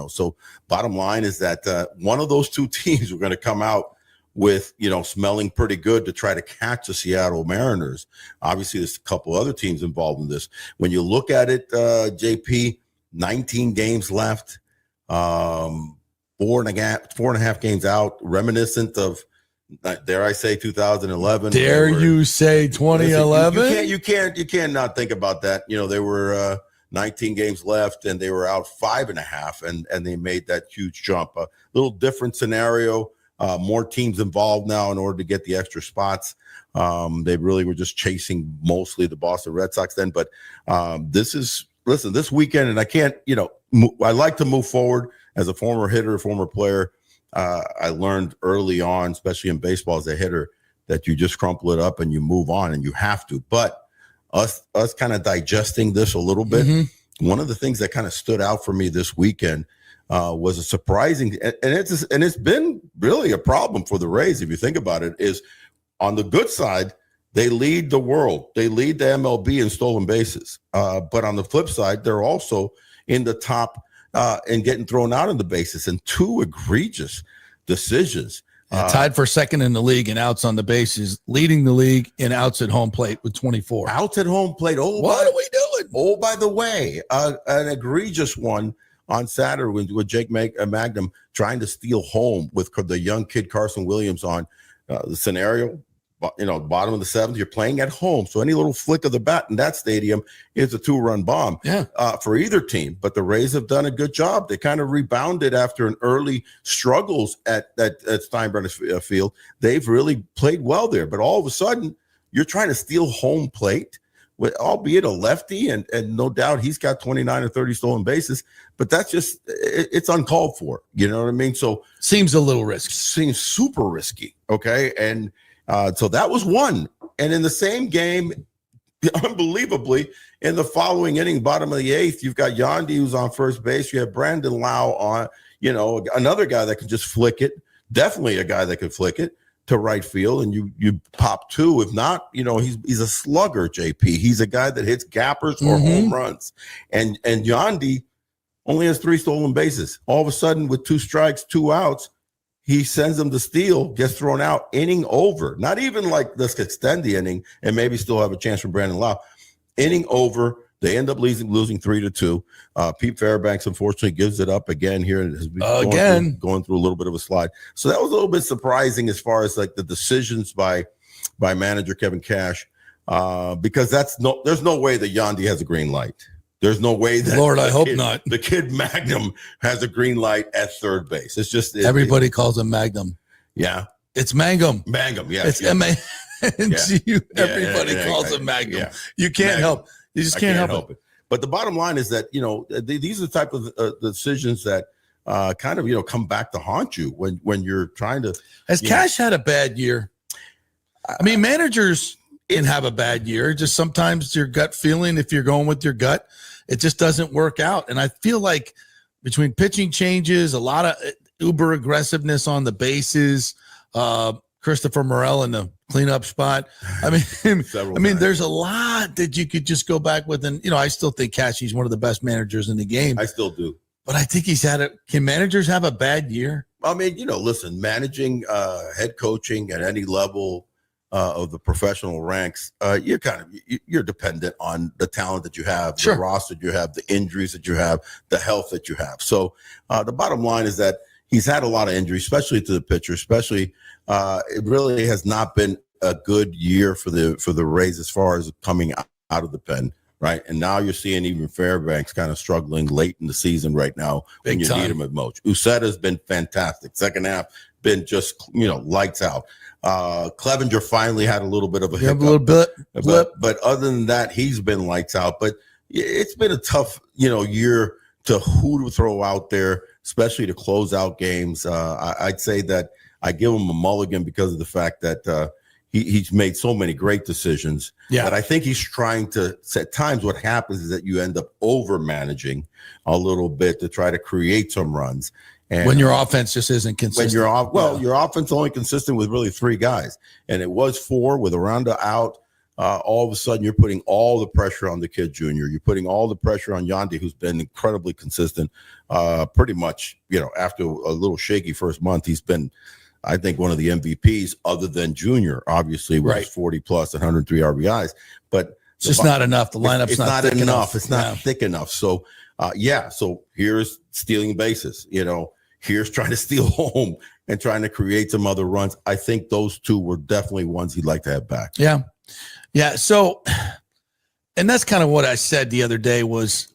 So bottom line is that one of those 2 teams were going to come out with, smelling pretty good to try to catch the Seattle Mariners. Obviously, there's a couple other teams involved in this. When you look at it, JP, 19 games left, 4.5 games out, reminiscent of, dare I say, 2011. Dare you say 2011? You can't not think about that. They were 19 games left, and they were out 5.5, and they made that huge jump. A little different scenario. More teams involved now in order to get the extra spots. They really were just chasing mostly the Boston Red Sox then. But this weekend, and I can't, I like to move forward as a former hitter, former player. I learned early on, especially in baseball as a hitter, that you just crumple it up and you move on, and you have to. But us kind of digesting this a little bit, one of the things that kind of stood out for me this weekend was a surprising, and it's been really a problem for the Rays if you think about it, is on the good side, they lead the world. They lead the MLB in stolen bases. But on the flip side, they're also in the top and getting thrown out of the bases, and 2 egregious decisions. Tied for second in the league in outs on the bases, leading the league in outs at home plate with 24. Outs at home plate. Oh, what are we doing? Oh, by the way, an egregious one on Saturday with Jake Magnum trying to steal home with the young kid Carson Williams on the scenario. Bottom of the 7th, you're playing at home, so any little flick of the bat in that stadium is a 2-run bomb for either team. But the Rays have done a good job. They kind of rebounded after an early struggles at Steinbrenner Field. They've really played well there. But all of a sudden, you're trying to steal home plate, albeit a lefty, and no doubt he's got 29 or 30 stolen bases. But that's just it's uncalled for. You know what I mean? So seems a little risky. Seems super risky. Okay, and. So that was one. And in the same game, unbelievably, in the following inning, bottom of the 8th, you've got Yandy who's on first base. You have Brandon Lau on, another guy that can just flick it. Definitely a guy that can flick it to right field. And you pop 2. If not, he's a slugger, JP. He's a guy that hits gappers or home runs. And Yandy only has 3 stolen bases. All of a sudden, with 2 strikes, 2 outs, he sends them to steal, gets thrown out, inning over. Not even like let's extend the inning and maybe still have a chance for Brandon Lau. Inning over. They end up losing 3-2. Pete Fairbanks, unfortunately, gives it up again here. Going through a little bit of a slide. So that was a little bit surprising as far as like the decisions by manager Kevin Cash. because there's no way that Yandy has a green light. There's no way that Lord, I hope not. The kid Magnum has a green light at third base. It's just everybody calls him Magnum. Yeah, it's Mangum. Mangum, yeah. It's M-A-N-G-U. Everybody calls him Magnum. Yeah. You can't help. You just can't help it. But the bottom line is that these are the type of decisions that kind of come back to haunt you when you're trying to. Has Cash had a bad year? I mean, managers can have a bad year. Just sometimes your gut feeling, if you're going with your gut, it just doesn't work out. And I feel like between pitching changes, a lot of uber aggressiveness on the bases, Christopher Morel in the cleanup spot. I mean, there's a lot that you could just go back with. And, I still think Cashy's one of the best managers in the game. I still do. But I think can managers have a bad year? I mean, listen, managing, head coaching at any level of the professional ranks, you're dependent on the talent that you have, sure, the roster that you have, the injuries that you have, the health that you have. So the bottom line is that he's had a lot of injuries, especially to the pitcher, especially it really has not been a good year for the Rays as far as coming out of the pen. Right. And now you're seeing even Fairbanks kind of struggling late in the season right now when you need him at most. Uceta's been fantastic. Second half been just, lights out. Clevenger finally had a little bit of a hiccup. A little bit. But other than that, he's been lights out. But it's been a tough, year to who to throw out there, especially to close out games. I'd say that I give him a mulligan because of the fact that he's made so many great decisions. Yeah. But I think he's trying to, at times what happens is that you end up over managing a little bit to try to create some runs. And when your offense just isn't consistent. Your offense only consistent with really three guys. And it was four with Aranda out. All of a sudden you're putting all the pressure on the kid junior. You're putting all the pressure on Yandy, who's been incredibly consistent. Pretty much, after a little shaky first month, he's been, I think, one of the MVPs other than Junior, obviously, with his 40 plus 103 RBIs. But it's just not enough. The lineup's it's not thick enough. It's not thick enough. So, so here's stealing bases, here's trying to steal home and trying to create some other runs. I think those two were definitely ones he'd like to have back. Yeah. Yeah. So, and that's kind of what I said the other day was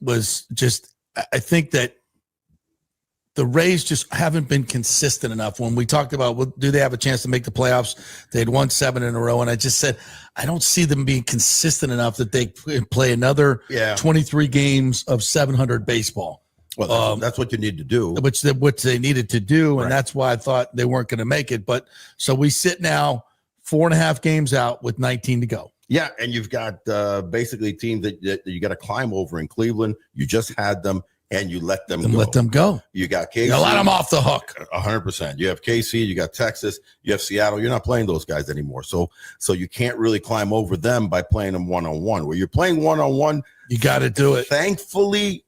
just, I think that the Rays just haven't been consistent enough. When we talked about, well, do they have a chance to make the playoffs? They had won 7 in a row. And I just said, I don't see them being consistent enough that they play another 23 games of 700 baseball. Well, that's what you need to do. Which they needed to do. And that's why I thought they weren't going to make it. But so we sit now 4.5 games out with 19 to go. Yeah. And you've got basically teams that you got to climb over in Cleveland. You just had them. And you let them go. You got KC. You let them off the hook. 100%. You have KC. You got Texas. You have Seattle. You're not playing those guys anymore. So you can't really climb over them by playing them one-on-one. Where you're playing one-on-one, you got to do it. Thankfully,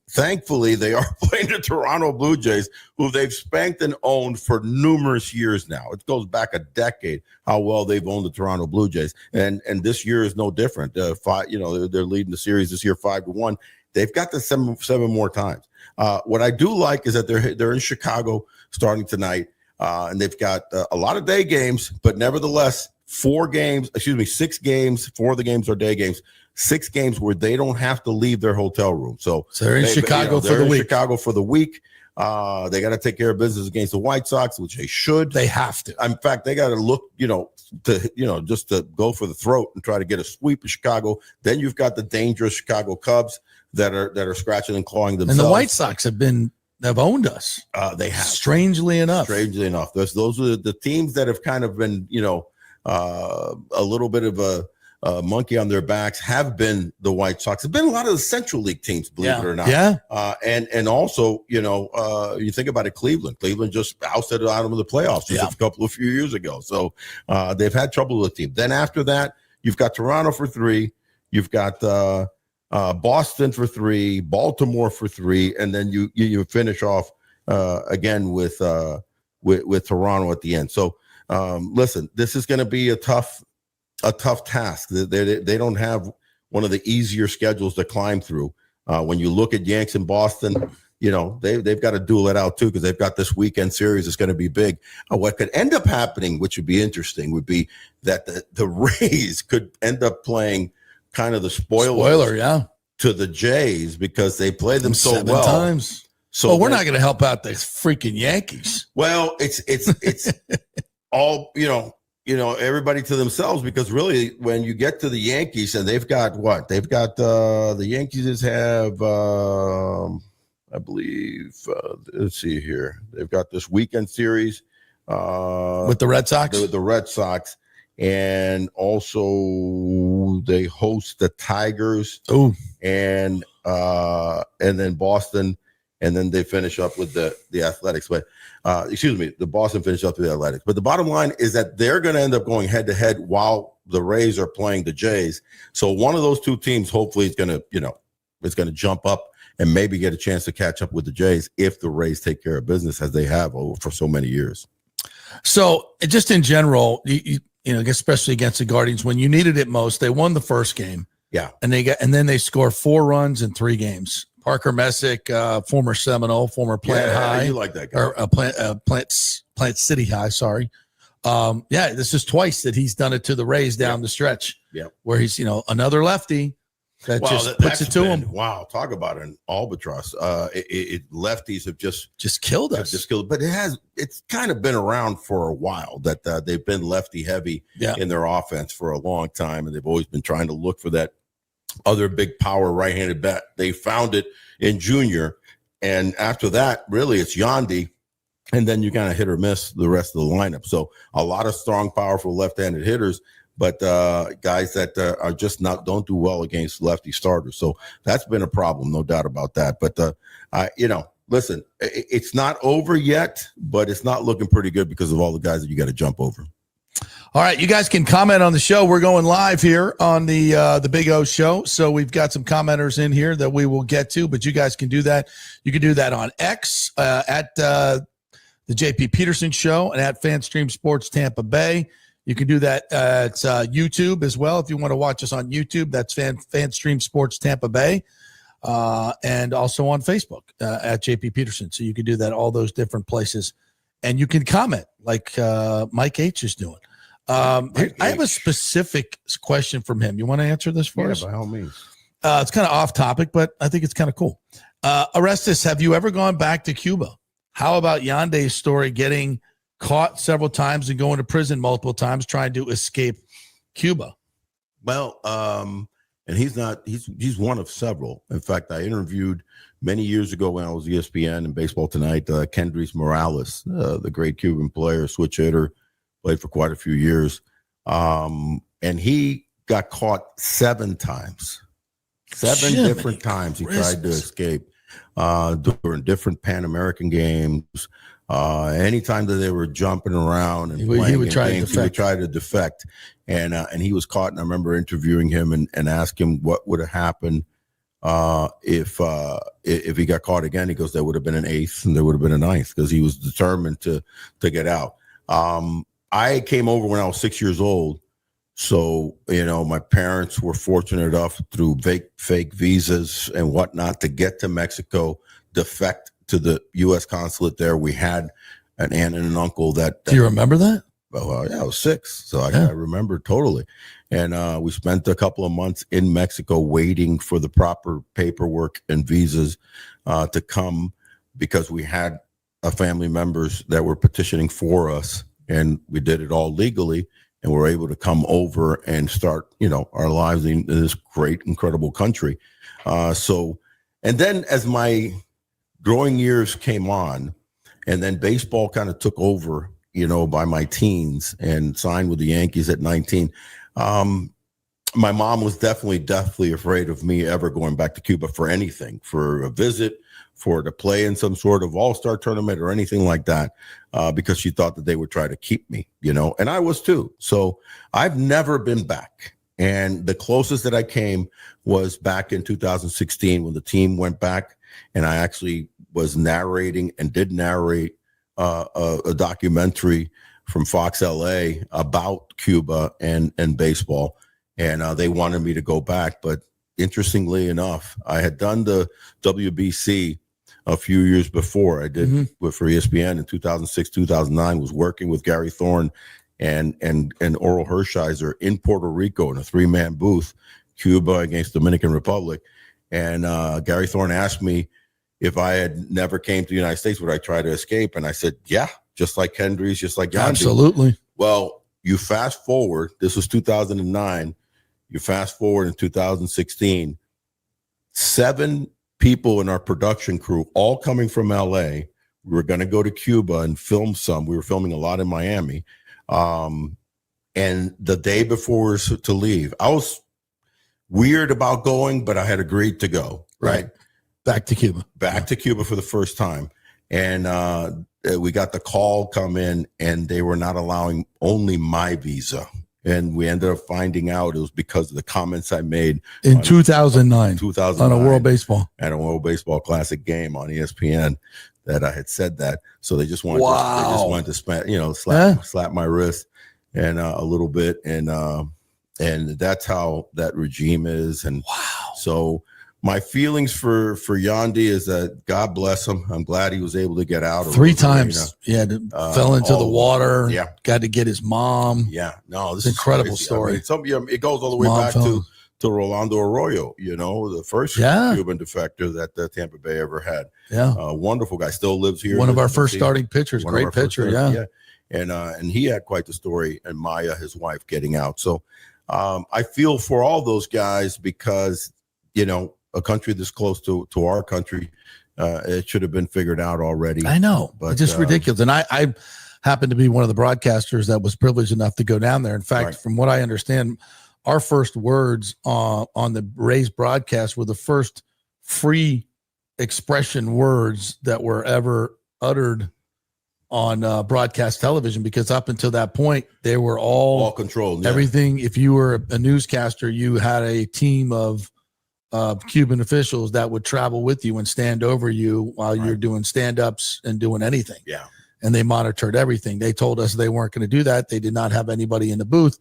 they are playing the Toronto Blue Jays, who they've spanked and owned for numerous years now. It goes back a decade how well they've owned the Toronto Blue Jays, and this year is no different. They're leading the series this year 5-1. They've got the seven more times. What I do like is that they're in Chicago starting tonight, and they've got a lot of day games, but nevertheless, 6 games. 4 of the games are day games. 6 games where they don't have to leave their hotel room. So they're in Chicago for the week. Chicago for the week. They got to take care of business against the White Sox, which they should. They have to. In fact, they got to look, just to go for the throat and try to get a sweep of Chicago. Then you've got the dangerous Chicago Cubs that are scratching and clawing themselves. And the White Sox have owned us. They have. Strangely enough. Those are the teams that have kind of been, a little bit of a monkey on their backs have been the White Sox. Have been a lot of the Central League teams, believe it or not. Yeah. And also, you think about it, Cleveland just ousted it out of the playoffs just a few years ago. So they've had trouble with the team. Then after that, you've got Toronto for 3. You've got Boston for 3, Baltimore for 3, and then you finish off again with Toronto at the end. So listen, this is going to be a tough task. They don't have one of the easier schedules to climb through. When you look at Yanks in Boston, they've got to duel it out too, because they've got this weekend series that's going to be big. What could end up happening, which would be interesting, would be that the Rays could end up playing kind of the spoiler to the Jays, because they play them so seven well times. So we're not going to help out the freaking Yankees. Well, it's all everybody to themselves, because really when you get to the Yankees, and they've got the Yankees have I believe let's see here, they've got this weekend series with the Red Sox. The Red Sox, and also they host the Tigers. Oh, and then Boston, and then they finish up with the Athletics. But the Boston finished up with the Athletics. But the bottom line is that they're going to end up going head to head while the Rays are playing the Jays. So one of those two teams hopefully is going to jump up and maybe get a chance to catch up with the Jays if the Rays take care of business, as they have for so many years. So just in general, especially against the Guardians, when you needed it most, they won the first game. Yeah. And then they score 4 runs in 3 games. Parker Messick, former Seminole, former Plant High. You like that guy. Or Plant City High, sorry. This is twice that he's done it to the Rays down the stretch. Yeah. Where he's, another lefty that puts it to him. Wow, talk about an albatross. Lefties have just killed us. But it's kind of been around for a while that they've been lefty heavy in their offense for a long time, and they've always been trying to look for that other big power right-handed bat. They found it in Junior, and after that, really, it's Yandy, and then you kind of hit or miss the rest of the lineup. So a lot of strong, powerful left-handed hitters, but guys that are just don't do well against lefty starters. So that's been a problem, no doubt about that. But listen, it's not over yet, but it's not looking pretty good because of all the guys that you got to jump over. All right, you guys can comment on the show. We're going live here on the Big O Show, so we've got some commenters in here that we will get to, but you guys can do that. You can do that on X at the JP Peterson Show and at FanStream Sports Tampa Bay. You can do that at YouTube as well if you want to watch us on YouTube. That's FanStream Sports Tampa Bay, and also on Facebook at JP Peterson. So you can do that all those different places, and you can comment like Mike H is doing. I have a specific question from him. You want to answer this for us? By all means. It's kind of off topic, but I think it's kind of cool. Orestes, have you ever gone back to Cuba? How about Yande's story, getting caught several times and going to prison multiple times trying to escape Cuba? Well, and he's one of several. In fact, I interviewed many years ago when I was ESPN and Baseball Tonight, Kendrys Morales, the great Cuban player, switch hitter, played for quite a few years. And he got caught 7 times. 7 different times he tried to escape during different Pan American games. Anytime that they were jumping around and playing he would try to defect. And he was caught. And I remember interviewing him and asked him what would have happened if he got caught again. He goes, there would have been an 8th and there would have been a 9th, because he was determined to get out. I came over when I was 6 years old. So, my parents were fortunate enough through fake visas and whatnot to get to Mexico, defect to the U.S. consulate there. We had an aunt and an uncle that. Do you remember that? Well, I was 6, so I remember totally. And we spent a couple of months in Mexico waiting for the proper paperwork and visas to come, because we had family members that were petitioning for us, and we did it all legally, and we're able to come over and start, our lives in this great, incredible country. And then as my growing years came on, and then baseball kind of took over, by my teens, and signed with the Yankees at 19. My mom was definitely afraid of me ever going back to Cuba for anything, for a visit, to play in some sort of all-star tournament or anything like that, because she thought that they would try to keep me, and I was too. So I've never been back. And the closest that I came was back in 2016 when the team went back, and I actually was narrating and did narrate a documentary from Fox LA about Cuba and baseball. And they wanted me to go back. But interestingly enough, I had done the WBC a few years before. I did for ESPN in 2006, 2009, was working with Gary Thorne and Oral Hershiser in Puerto Rico in a 3-man booth, Cuba against Dominican Republic. And Gary Thorne asked me if I had never came to the United States, would I try to escape? And I said, yeah, just like Hendricks, just like Gandhi. Absolutely. Well, you fast forward, this was 2009. You fast forward in 2016, 7 people in our production crew, all coming from LA. We were going to go to Cuba and film some. We were filming a lot in Miami. And the day before we were to leave, I was weird about going, but I had agreed to go. Right. Back to Cuba. Back to Cuba for the first time. And we got the call come in, and they were not allowing only my visa. And we ended up finding out it was because of the comments I made in 2009 on a World Baseball. At a World Baseball Classic game on ESPN that I had said that. So they just wanted, they just wanted to slap my wrist and a little bit. And that's how that regime is. And so my feelings for Yandy is that God bless him. I'm glad he was able to get out. 3 times. Yeah. Fell into the water. Yeah. Got to get his mom. Yeah. No, this is an incredible crazy. story. I mean, it goes all the way back to Rolando Arroyo, the first Cuban defector that Tampa Bay ever had. Yeah. Wonderful guy. Still lives here. One of our first starting pitchers. Great pitcher. Yeah. And he had quite the story, and Maya, his wife, getting out. So I feel for all those guys because, a country this close to our country, it should have been figured out already. I know, but it's just ridiculous. And I happened to be one of the broadcasters that was privileged enough to go down there. In fact, from what I understand, our first words on the Rays broadcast were the first free expression words that were ever uttered on broadcast television, because up until that point, they were all controlled. Everything. If you were a newscaster, you had a team of Cuban officials that would travel with you and stand over you while you're doing stand-ups and doing anything. Yeah. And they monitored everything. They told us they weren't going to do that. They did not have anybody in the booth.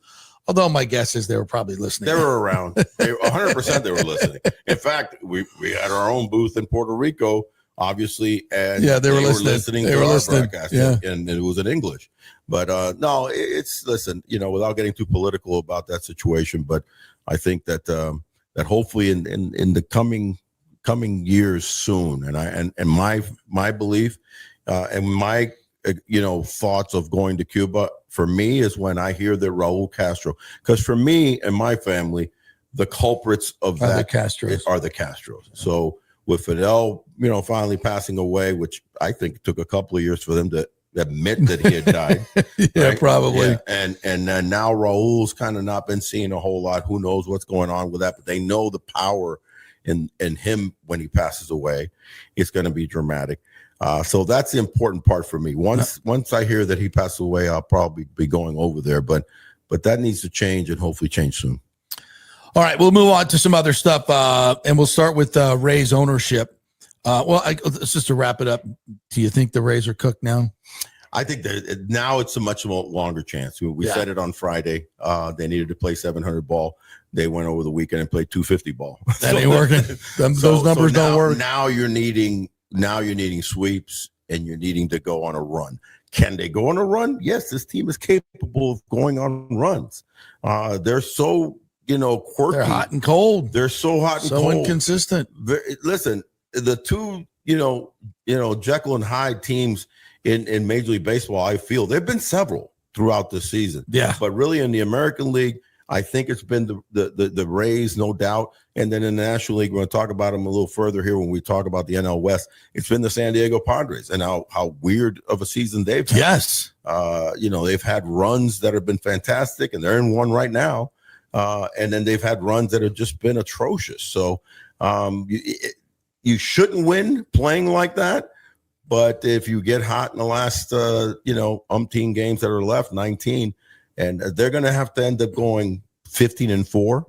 Although my guess is they were probably listening. They were around. 100% they were listening. In fact, we had our own booth in Puerto Rico, obviously, and they were listening. They were to listening. Our broadcast, yeah. and it was in English. But no, listen, without getting too political about that situation, but I think that that hopefully in the coming years soon, and my belief and my thoughts of going to Cuba for me is when I hear that Raul Castro, because for me and my family, the culprits of that are the Castros. So with Fidel, finally passing away, which I think took a couple of years for them to admit that he had died. Yeah, right? probably. Yeah. And now Raul's kind of not been seen a whole lot. Who knows what's going on with that? But they know the power in him when he passes away. It's going to be dramatic. So that's the important part for me. Once I hear that he passed away, I'll probably be going over there. But that needs to change and hopefully change soon. All right, we'll move on to some other stuff, and we'll start with Rays ownership. Just to wrap it up, do you think the Rays are cooked now? I think that now it's a much longer chance. We said it on Friday. They needed to play 700 ball. They went over the weekend and played 250 ball. That ain't working. Those numbers don't work. Now you're needing sweeps, and you're needing to go on a run. Can they go on a run? Yes, this team is capable of going on runs. They're so quirky. They're hot and cold. They're so hot and so cold. Inconsistent. Listen, the two Jekyll and Hyde teams in Major League Baseball, I feel there've been several throughout the season. Yeah, but really in the American League, I think it's been the Rays, no doubt. And then in the National League, we're going to talk about them a little further here when we talk about the NL West. It's been the San Diego Padres and how weird of a season they've had. Yes. They've had runs that have been fantastic, and they're in one right now. And then they've had runs that have just been atrocious. So you shouldn't win playing like that. But if you get hot in the last, umpteen games that are left, 19, and they're going to have to end up going 15-4,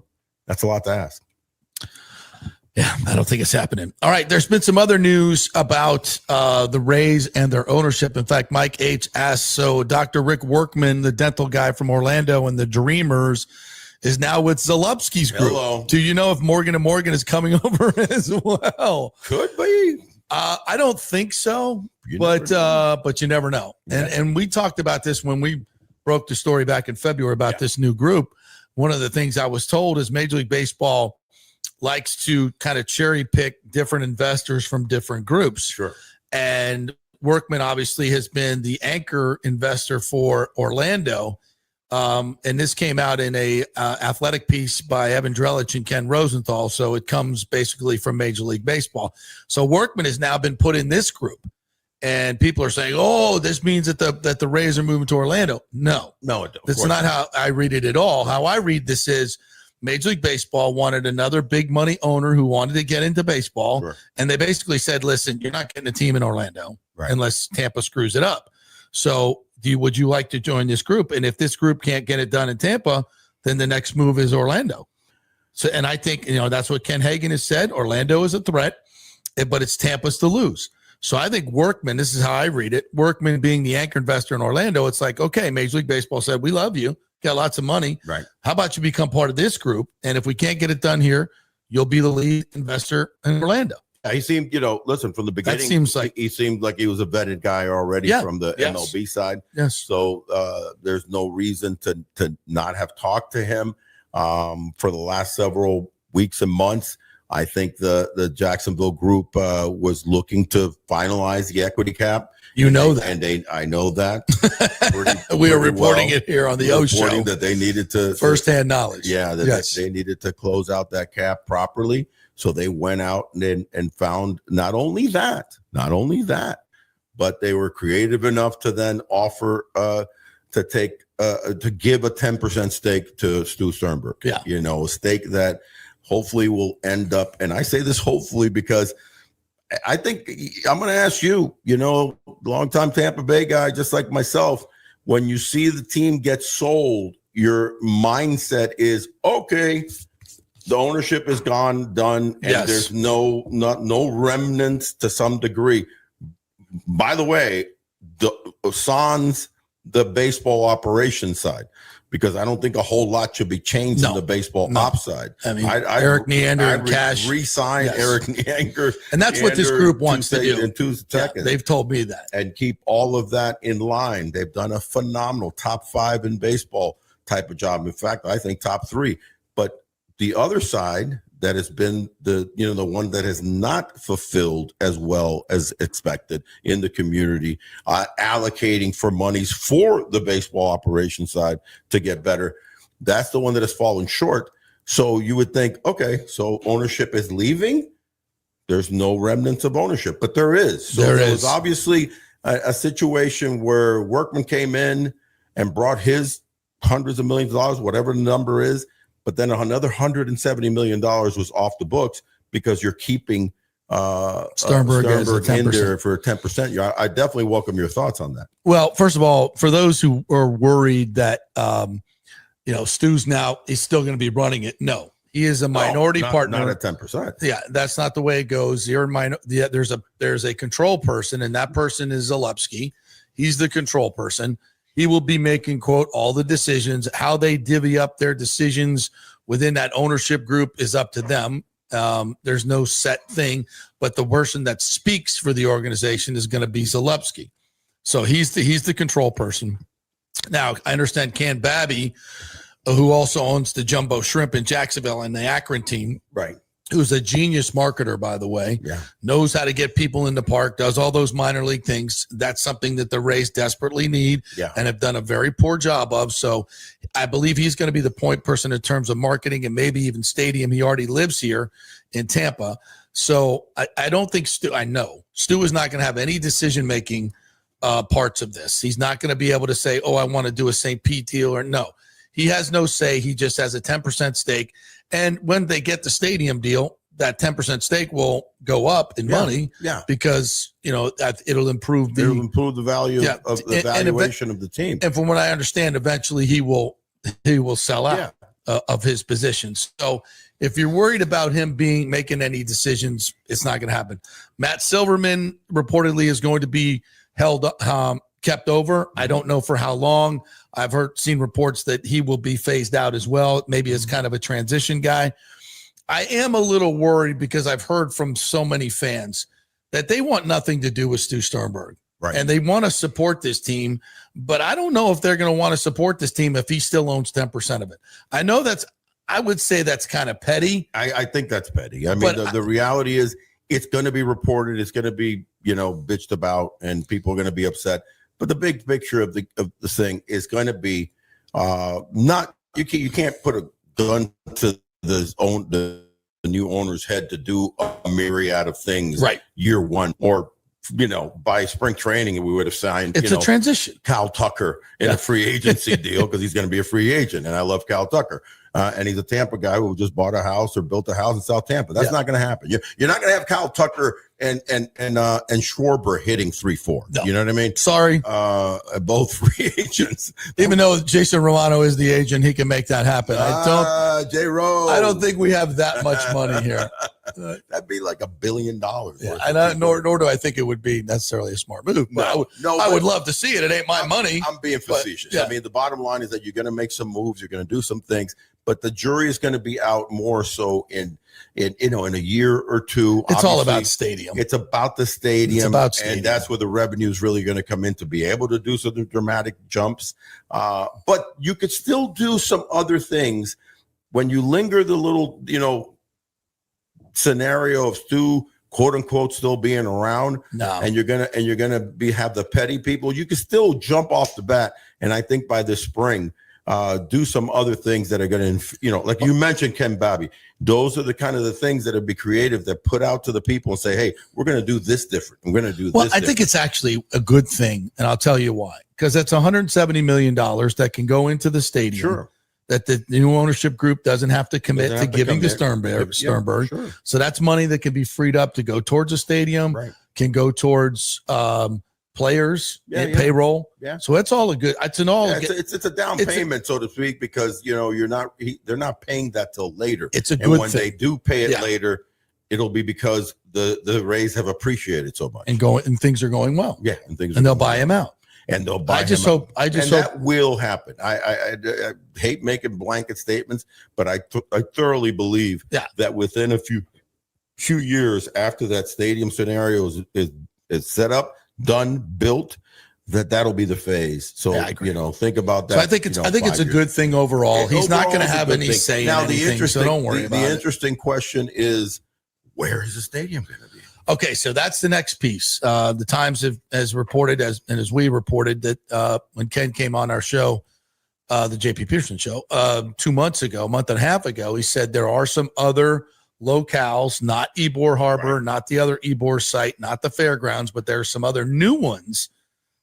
that's a lot to ask. Yeah, I don't think it's happening. All right, there's been some other news about the Rays and their ownership. In fact, Mike H. asked, so Dr. Rick Workman, the dental guy from Orlando and the Dreamers, is now with Zalupski's group. Hello. Do you know if Morgan & Morgan is coming over as well? Could be. I don't think so, You but never you never know. Yeah. And we talked about this when we broke the story back in February about Yeah. this new group. One of the things I was told is Major League Baseball likes to kind of cherry pick different investors from different groups. Sure. And Workman obviously has been the anchor investor for Orlando. And this came out in a athletic piece by Evan Drellich and Ken Rosenthal. So it comes basically from Major League Baseball. So Workman has now been put in this group. And people are saying, oh, this means that the Rays are moving to Orlando. No, that's not how I read it at all. How I read this is Major League Baseball wanted another big money owner who wanted to get into baseball. Sure. And they basically said, listen, you're not getting a team in Orlando unless Tampa screws it up. So would you like to join this group? And if this group can't get it done in Tampa, then the next move is Orlando. So, and I think, that's what Ken Hagan has said. Orlando is a threat, but it's Tampa's to lose. So I think Workman, this is how I read it, Workman being the anchor investor in Orlando, it's like, okay, Major League Baseball said, we love you, got lots of money. Right. How about you become part of this group? And if we can't get it done here, you'll be the lead investor in Orlando. He seemed, listen, from the beginning, That seems like he seemed like he was a vetted guy already from the MLB side. Yes. So there's no reason to not have talked to him for the last several weeks and months. I think the Jacksonville group was looking to finalize the equity cap. I know that. We are reporting it here on the O Show. Reporting that they needed to firsthand knowledge. Yeah, they needed to close out that cap properly. So they went out and found not only that, but they were creative enough to then offer to give a 10% stake to Stu Sternberg. Yeah, a stake that hopefully will end up. And I say this hopefully because I think I'm going to ask you, longtime Tampa Bay guy, just like myself, when you see the team get sold, your mindset is, okay, the ownership is gone, done, and there's no remnants to some degree. By the way, sans the baseball operation side, because I don't think a whole lot should be changed in the baseball op side. I mean, Eric Neander and Cash re-sign Eric Neander, and that's what this group wants to do. In 2 seconds, they've told me that, and keep all of that in line. They've done a phenomenal top 5 in baseball type of job. In fact, I think top 3. But the other side that has been the one that has not fulfilled as well as expected in the community, allocating for monies for the baseball operation side to get better. That's the one that has fallen short. So you would think, okay, so ownership is leaving. There's no remnants of ownership, but there is. So there was obviously a situation where Workman came in and brought his hundreds of millions of dollars, whatever the number is. But then another $170 million was off the books because you're keeping Sternberg in there for 10%. I definitely welcome your thoughts on that. Well, first of all, for those who are worried that Stu's now is still going to be running it, no, he is a minority partner. Not at 10%. Yeah, that's not the way it goes. There's a control person, and that person is Zalewski. He's the control person. He will be making, quote, all the decisions. How they divvy up their decisions within that ownership group is up to them. There's no set thing, but the person that speaks for the organization is going to be Zalewski. So he's the control person. Now, I understand Ken Babby, who also owns the Jumbo Shrimp in Jacksonville and the Akron team, right? Who's a genius marketer, by the way, knows how to get people in the park, does all those minor league things. That's something that the Rays desperately need and have done a very poor job of. So I believe he's going to be the point person in terms of marketing and maybe even stadium. He already lives here in Tampa. So I don't think Stu is not going to have any decision-making parts of this. He's not going to be able to say, oh, I want to do a St. Pete deal, or no. He has no say. He just has a 10% stake. And when they get the stadium deal, that 10% stake will go up in money because, it'll improve the value of the valuation of the team. And from what I understand, eventually he will sell out of his positions. So if you're worried about him making any decisions, it's not going to happen. Matt Silverman reportedly is going to be kept over. I don't know for how long. I've seen reports that he will be phased out as well, maybe as kind of a transition guy. I am a little worried because I've heard from so many fans that they want nothing to do with Stu Sternberg. Right. And they want to support this team, but I don't know if they're going to want to support this team if he still owns 10% of it. I would say that's kind of petty. I think that's petty. I mean, the reality is it's going to be reported. It's going to be, bitched about, and people are going to be upset. But the big picture of the thing is going to be not you can't put a gun to the new owner's head to do a myriad of things right year one, or by spring training we would have signed a transition Cal Tucker in a free agency deal, because he's going to be a free agent, and I love Cal Tucker. And he's a Tampa guy who just bought a house or built a house in South Tampa. That's not going to happen. You're not going to have Cal Tucker and Schwarber hitting 3-4. No. You know what I mean? Sorry. Both free agents. Even though Jason Romano is the agent, he can make that happen. J-Rose. I don't think we have that much money here. That'd be like $1 billion. Yeah, and nor do I think it would be necessarily a smart move. No, I would love to see it. It ain't my money. I'm being facetious. But, yeah. I mean, the bottom line is that you're going to make some moves. You're going to do some things, but the jury is going to be out more so in a year or two. It's Obviously, all about stadium. It's about the stadium. It's about stadium. And that's where the revenue is really going to come in, to be able to do some dramatic jumps. But you could still do some other things when you linger the little, scenario of Stu, quote unquote, still being around. No. And you're gonna have the petty people. You can still jump off the bat. And I think by this spring, do some other things that are going to, like you mentioned, Ken Babby. Those are the kind of the things that would be creative, that put out to the people and say, hey, we're going to do this different. We're going to do this. Well, I think it's actually a good thing. And I'll tell you why. Because that's $170 million that can go into the stadium. Sure. That the new ownership group doesn't have to commit to giving to Sternberg. Sure. So that's money that can be freed up to go towards a stadium, can go towards players and payroll. Yeah. So it's all a good. It's a down payment, so to speak, because they're not paying that till later. It's a good and when thing. they do pay it later, it'll be because the Rays have appreciated so much and things are going well. Yeah, and they'll buy him out. And they'll buy. That will happen. I hate making blanket statements, but I thoroughly believe that within a few years after that stadium scenario is set up, done, built, that'll be the phase. So think about that. So I think it's a good thing overall. He's not going to have any say in anything, so don't worry about it. The interesting question is, where is the stadium going to be? Okay, so that's the next piece. The Times has reported, as we reported, that when Ken came on our show, the JP Peterson Show, 2 months ago, a month and a half ago, he said there are some other locales, not Ybor Harbor, not the other Ybor site, not the fairgrounds, but there are some other new ones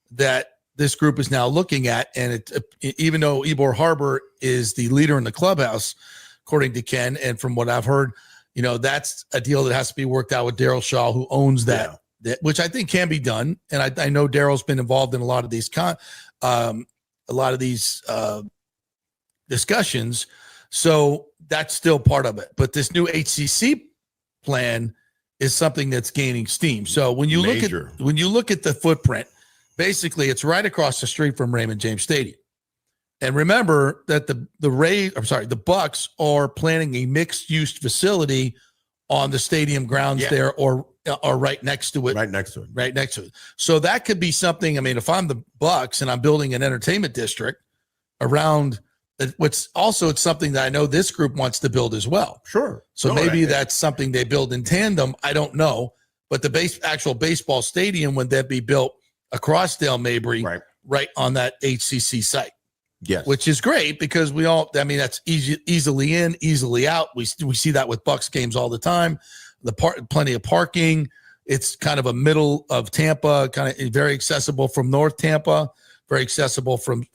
that this group is now looking at. And even though Ybor Harbor is the leader in the clubhouse, according to Ken, and from what I've heard, that's a deal that has to be worked out with Daryl Shaw, who owns that, which I think can be done. And I know Daryl's been involved in a lot of these discussions. So that's still part of it. But this new HCC plan is something that's gaining steam. So when you look at the footprint, basically it's right across the street from Raymond James Stadium. And remember that the Bucs are planning a mixed-use facility on the stadium grounds there, or right next to it. Right next to it. So that could be something. I mean, if I'm the Bucs and I'm building an entertainment district around it's something that I know this group wants to build as well. Sure. So maybe that's something they build in tandem. I don't know. But the actual baseball stadium, would that be built across Dale Mabry, right on that HCC site? Yes. Which is great, because that's easily in, easily out. We see that with Bucs games all the time. Plenty of parking. It's kind of a middle of Tampa, kind of very accessible from North Tampa, very accessible from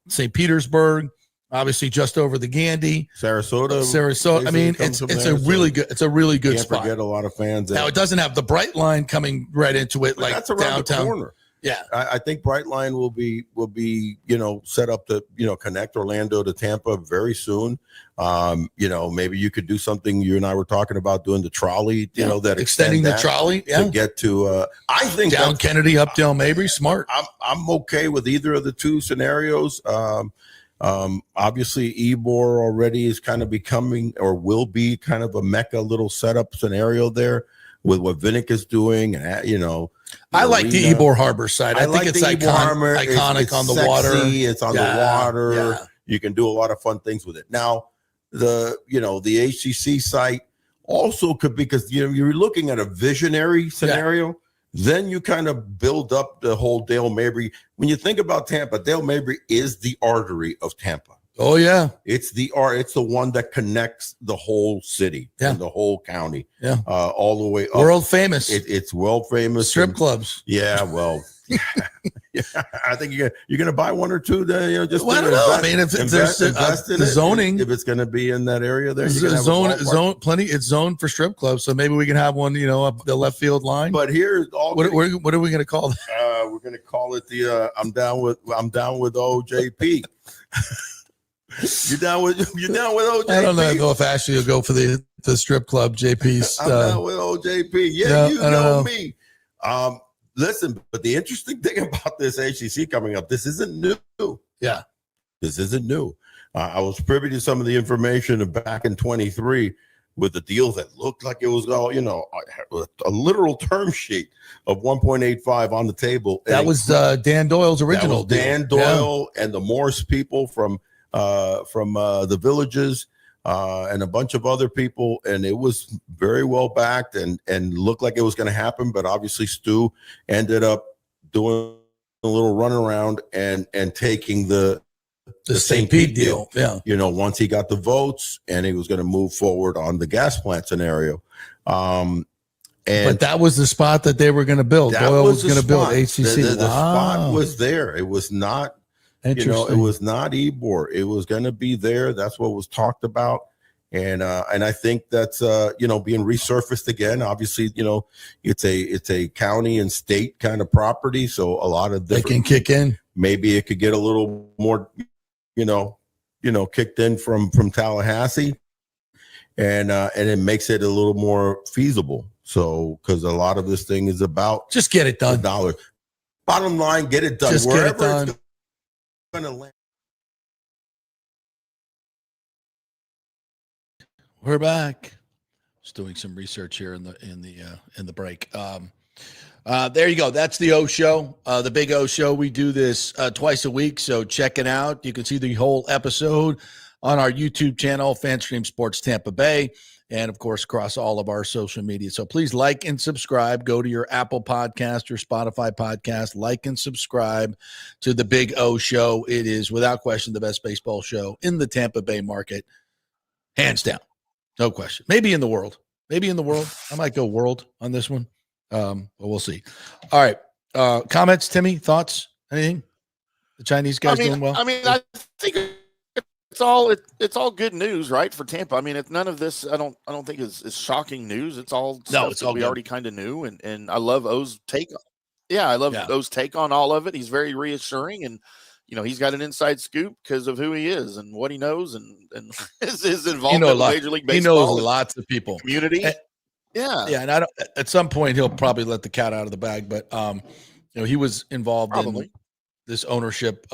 St. Petersburg, obviously just over the Gandy. Sarasota. I mean, it's a really good spot. Can't forget a lot of fans. Now it doesn't have the Bright Line coming right into it, like that's around downtown. The corner. Yeah, I think Brightline will be set up to connect Orlando to Tampa very soon. Maybe you could do something. You and I were talking about doing the trolley. That extending the trolley to get to. I think down Kennedy, up Dale Mabry. Smart. I'm okay with either of the two scenarios. Obviously, Ybor already is kind of becoming, or will be, kind of a mecca little setup scenario there. with what Vinnick is doing, and I like the arena. Ybor Harbor side. I think it's iconic It's on the sexy, water. It's on the water. Yeah. You can do a lot of fun things with it. Now, the HCC site also could be, because you're looking at a visionary scenario. Then you kind of build up the whole Dale Mabry. When you think about Tampa, Dale Mabry is the artery of Tampa. Oh yeah, it's the one that connects the whole city and the whole county. Yeah, all the way up. World famous. It's world famous. Strip clubs. Yeah, well, yeah, I think you're gonna buy one or two. Just I don't know. I mean, if there's invest in the it, zoning, if it's gonna be in that area, there zone plenty. It's zoned for strip clubs, so maybe we can have one, up the left field line. But here's all. What are we gonna call that? We're gonna call it the I'm down with OJP. You're down with OJP. I don't know if Ashley will go for the strip club. JP's. I'm down with OJP. Yeah, you know me. Listen, but the interesting thing about this HCC coming up, this isn't new. Yeah, this isn't new. I was privy to some of the information back in 23 with the deal that looked like it was all, a literal term sheet of 1.85 on the table. That was Dan Doyle's original. Dan Doyle and the Morse people from the Villages and a bunch of other people, and it was very well backed and looked like it was going to happen. But obviously, Stu ended up doing a little runaround and taking the St. Pete deal. Yeah, once he got the votes, and he was going to move forward on the gas plant scenario. But that was the spot that they were going to build. Doyle was going to build HCC. The spot was there. It was not. It was not Ybor. It was going to be there. That's what was talked about, and I think that's being resurfaced again. Obviously, it's a county and state kind of property, so a lot of they can kick in. Maybe it could get a little more, kicked in from Tallahassee, and it makes it a little more feasible. So, because a lot of this thing is about just get it done. $1. Bottom line, get it done. Just get it done. We're back. Just doing some research here in the break. There you go. That's the O Show, the Big O Show. We do this twice a week, so check it out. You can see the whole episode on our YouTube channel, FanStream Sports Tampa Bay, and of course across all of our social media. So please like and subscribe. Go to your Apple Podcast or Spotify podcast, like and subscribe to the Big O Show. It is without question the best baseball show in the Tampa Bay market, hands down, no question. Maybe in the world. I might go world on this one, but we'll see. All right, comments, Timmy, thoughts, anything? The Chinese guys doing well? I think it's all good news, right, for Tampa. I mean, none of this I don't think is shocking news. It's all stuff that we already kind of knew, and I love O's take. I love O's take on all of it. He's very reassuring, and he's got an inside scoop because of who he is and what he knows and his involvement with Major League Baseball. He knows lots of people, community. And I don't. At some point, he'll probably let the cat out of the bag, but he was involved in this ownership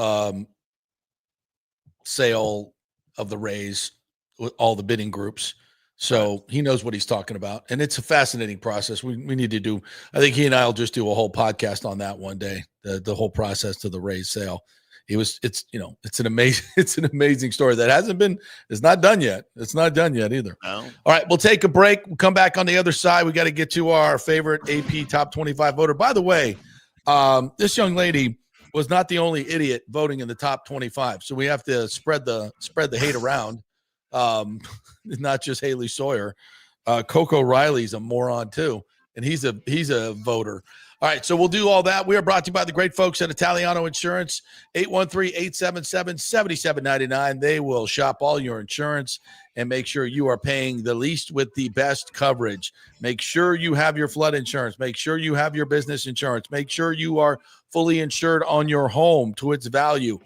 sale of the Rays with all the bidding groups. So he knows what he's talking about. And it's a fascinating process. We need to do, I think he and I will just do a whole podcast on that one day, the whole process to the Rays sale. It's an amazing story that it's not done yet. It's not done yet either. No. All right, we'll take a break. We'll come back on the other side. We got to get to our favorite AP top 25 voter. By the way, this young lady was not the only idiot voting in the top 25. So we have to spread the hate around. Not just Haley Sawyer. Coco Riley's a moron too, and he's a voter. All right, so we'll do all that. We are brought to you by the great folks at Italiano Insurance, 813-877-7799. They will shop all your insurance and make sure you are paying the least with the best coverage. Make sure you have your flood insurance. Make sure you have your business insurance. Make sure you are fully insured on your home to its value.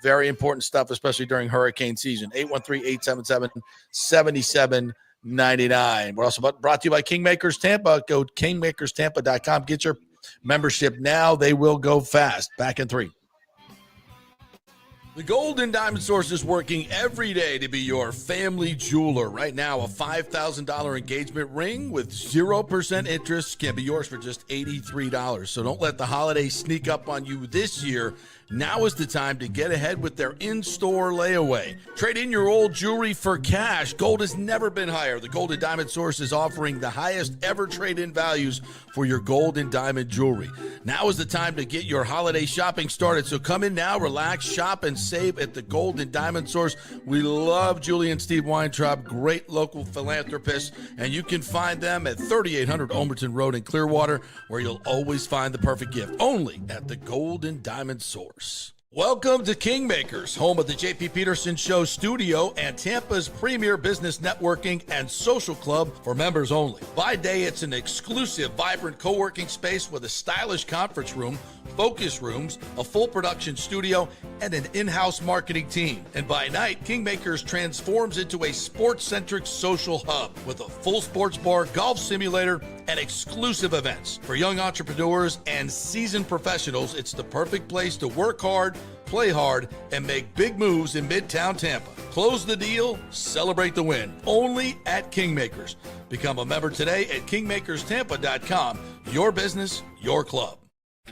Very important stuff, especially during hurricane season. 813-877-7799. We're also brought to you by Kingmakers Tampa. Go to kingmakerstampa.com. Get your membership now. They will go fast. Back in 3. The Golden Diamond Source is working every day to be your family jeweler. Right now, a $5,000 engagement ring with 0% interest can be yours for just $83. So don't let the holidays sneak up on you this year. Now is the time to get ahead with their in-store layaway. Trade in your old jewelry for cash. Gold has never been higher. The Golden Diamond Source is offering the highest ever trade-in values for your gold and diamond jewelry. Now is the time to get your holiday shopping started. So come in now, relax, shop, and save at the Golden Diamond Source. We love Julie and Steve Weintraub, great local philanthropists, and you can find them at 3800 Olmerton Road in Clearwater, where you'll always find the perfect gift, only at the Golden Diamond Source. Welcome to Kingmakers, home of the JP Peterson Show studio and Tampa's premier business networking and social club for members only. By day, it's an exclusive, vibrant co-working space with a stylish conference room, focus rooms, a full production studio, and an in-house marketing team. And by night, Kingmakers transforms into a sports-centric social hub with a full sports bar, golf simulator, and exclusive events. For young entrepreneurs and seasoned professionals, it's the perfect place to work hard, play hard, and make big moves in Midtown Tampa. Close the deal, celebrate the win. Only at Kingmakers. Become a member today at kingmakerstampa.com. Your business, your club.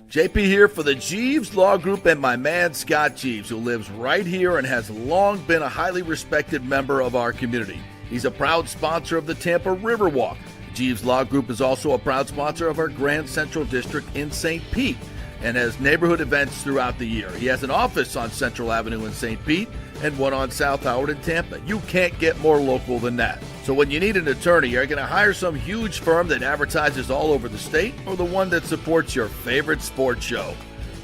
JP here for the Jeeves Law Group and my man Scott Jeeves, who lives right here and has long been a highly respected member of our community. He's a proud sponsor of the Tampa Riverwalk. Jeeves Law Group is also a proud sponsor of our Grand Central District in St. Pete and has neighborhood events throughout the year. He has an office on Central Avenue in St. Pete and one on South Howard in Tampa. You can't get more local than that. So when you need an attorney, you're going to hire some huge firm that advertises all over the state or the one that supports your favorite sports show.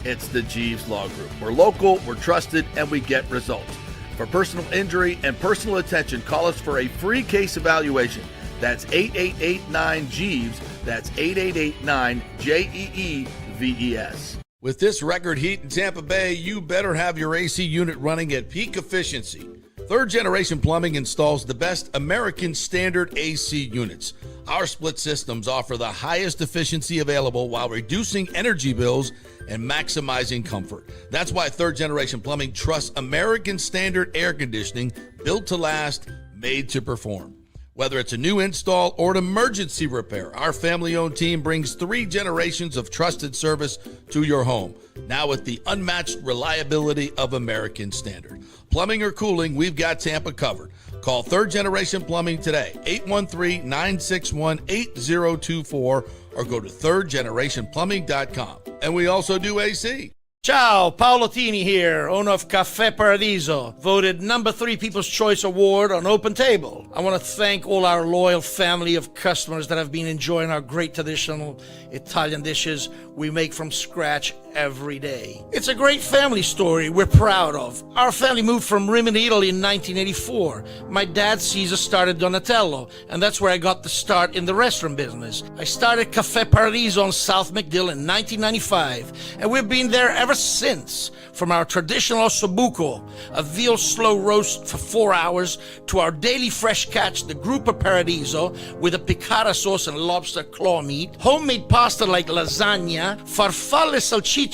It's the Jeeves Law Group. We're local, we're trusted, and we get results. For personal injury and personal attention, call us for a free case evaluation. That's 8889-JEEVES. That's 8889-JEEVES. With this record heat in Tampa Bay, you better have your AC unit running at peak efficiency. Third Generation Plumbing installs the best American standard AC units. Our split systems offer the highest efficiency available while reducing energy bills and maximizing comfort. That's why Third Generation Plumbing trusts American standard air conditioning, built to last, made to perform. Whether it's a new install or an emergency repair, our family-owned team brings 3 generations of trusted service to your home, now with the unmatched reliability of American Standard. Plumbing or cooling, we've got Tampa covered. Call Third Generation Plumbing today, 813-961-8024, or go to thirdgenerationplumbing.com. And we also do AC. Ciao, Paolo Tini here, owner of Caffè Paradiso, voted number 3 People's Choice Award on Open Table. I want to thank all our loyal family of customers that have been enjoying our great traditional Italian dishes we make from scratch every day. It's a great family story we're proud of. Our family moved from Rimini, Italy in 1984. My dad, Caesar, started Donatello, and that's where I got the start in the restaurant business. I started Caffè Paradiso on South McDill in 1995, and we've been there ever since. From our traditional ossobuco, a veal slow roast for 4 hours, to our daily fresh catch, the Gruppo Paradiso, with a piccata sauce and lobster claw meat, homemade pasta like lasagna, farfalle salchicha,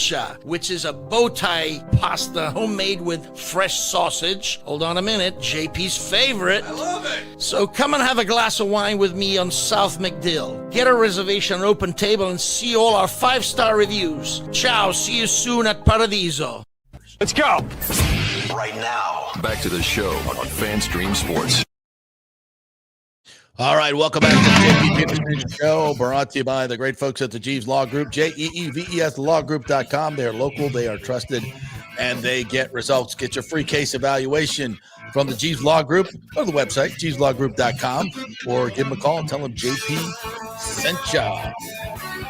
which is a bow tie pasta homemade with fresh sausage. Hold on a minute, JP's favorite. I love it. So come and have a glass of wine with me on South McDill. Get a reservation on Open Table and see all our 5-star reviews. Ciao, see you soon at Paradiso. Let's go. Right now, back to the show on FanStream Sports. All right, welcome back to the JP Peterson Show, brought to you by the great folks at the Jeeves Law Group, JEEVES lawgroup.com. They are local, they are trusted, and they get results. Get your free case evaluation from the Jeeves Law Group. Go to the website, jeeveslawgroup.com, or give them a call and tell them JP sent ya.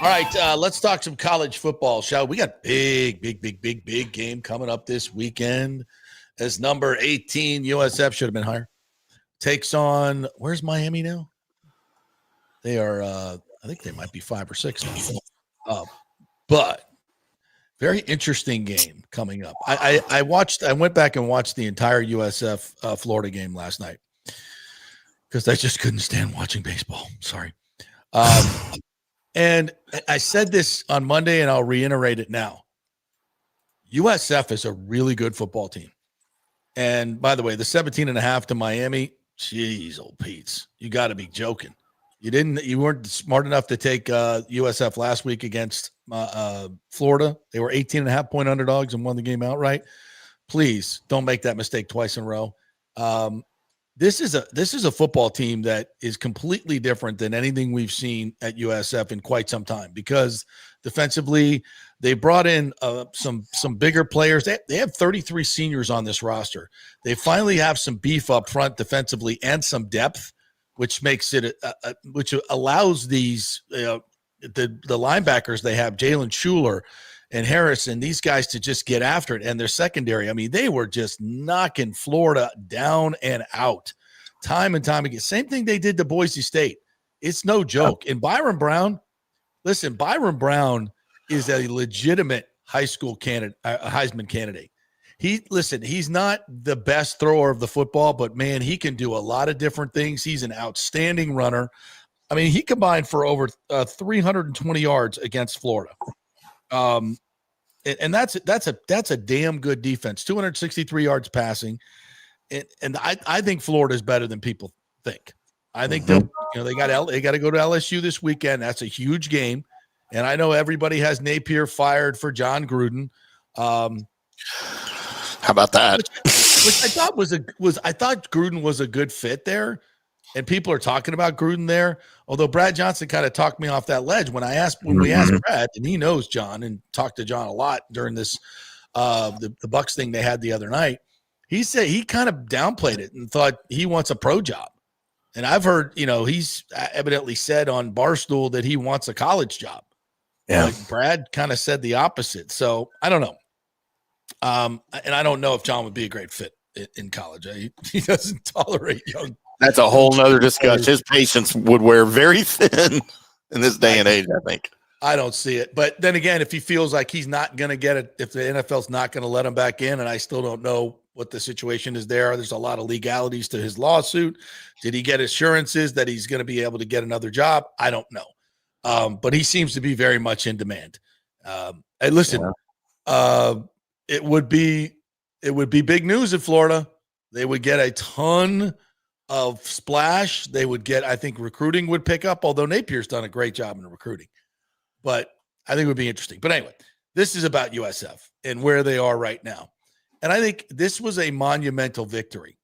All right, let's talk some college football, shall we? We got big game coming up this weekend as number 18, USF, should have been higher, takes on, where's Miami now? They are, I think they might be 5 or 6 now. But very interesting game coming up. I went back and watched the entire USF Florida game last night because I just couldn't stand watching baseball. Sorry. And I said this on Monday, and I'll reiterate it now. USF is a really good football team. And by the way, the 17.5 to Miami, jeez, old Pete's, you got to be joking. You weren't smart enough to take USF last week against Florida. They were 18.5-point underdogs and won the game outright. Please don't make that mistake twice in a row. This is a football team that is completely different than anything we've seen at USF in quite some time, because defensively they brought in some bigger players. They have 33 seniors on this roster. They finally have some beef up front defensively and some depth, which makes it which allows these the linebackers they have, Jalen Schuler and Harrison, these guys to just get after it. And their secondary, I mean, they were just knocking Florida down and out time and time again. Same thing they did to Boise State. It's no joke. And Byron Brown, listen, Byron Brown is a legitimate high school candidate, a Heisman candidate. He's not the best thrower of the football, but man, he can do a lot of different things. He's an outstanding runner. I mean, he combined for over 320 yards against Florida. And that's a damn good defense. 263 yards passing, and I think Florida is better than people think. I think they got to go to LSU this weekend. That's a huge game, and I know everybody has Napier fired for John Gruden. How about that? Which I thought I thought Gruden was a good fit there, and people are talking about Gruden there. Although Brad Johnson kind of talked me off that ledge when we asked Brad, and he knows John and talked to John a lot during this the Bucs thing they had the other night. He said he kind of downplayed it and thought he wants a pro job. And I've heard, he's evidently said on Barstool that he wants a college job. Yeah. But Brad kind of said the opposite. So I don't know. And I don't know if John would be a great fit in college. He doesn't tolerate young. That's a whole nother discussion. His patience would wear very thin in this day and age, I think. I don't see it. But then again, if he feels like he's not going to get it, if the NFL's not going to let him back in, and I still don't know what the situation is there's a lot of legalities to his lawsuit. Did he get assurances that he's going to be able to get another job? I don't know. But he seems to be very much in demand. And listen, it would be big news in Florida. They would get a ton of splash. They would get, I think recruiting would pick up, although Napier's done a great job in recruiting. But I think it would be interesting. But anyway, this is about USF and where they are right now. And I think this was a monumental victory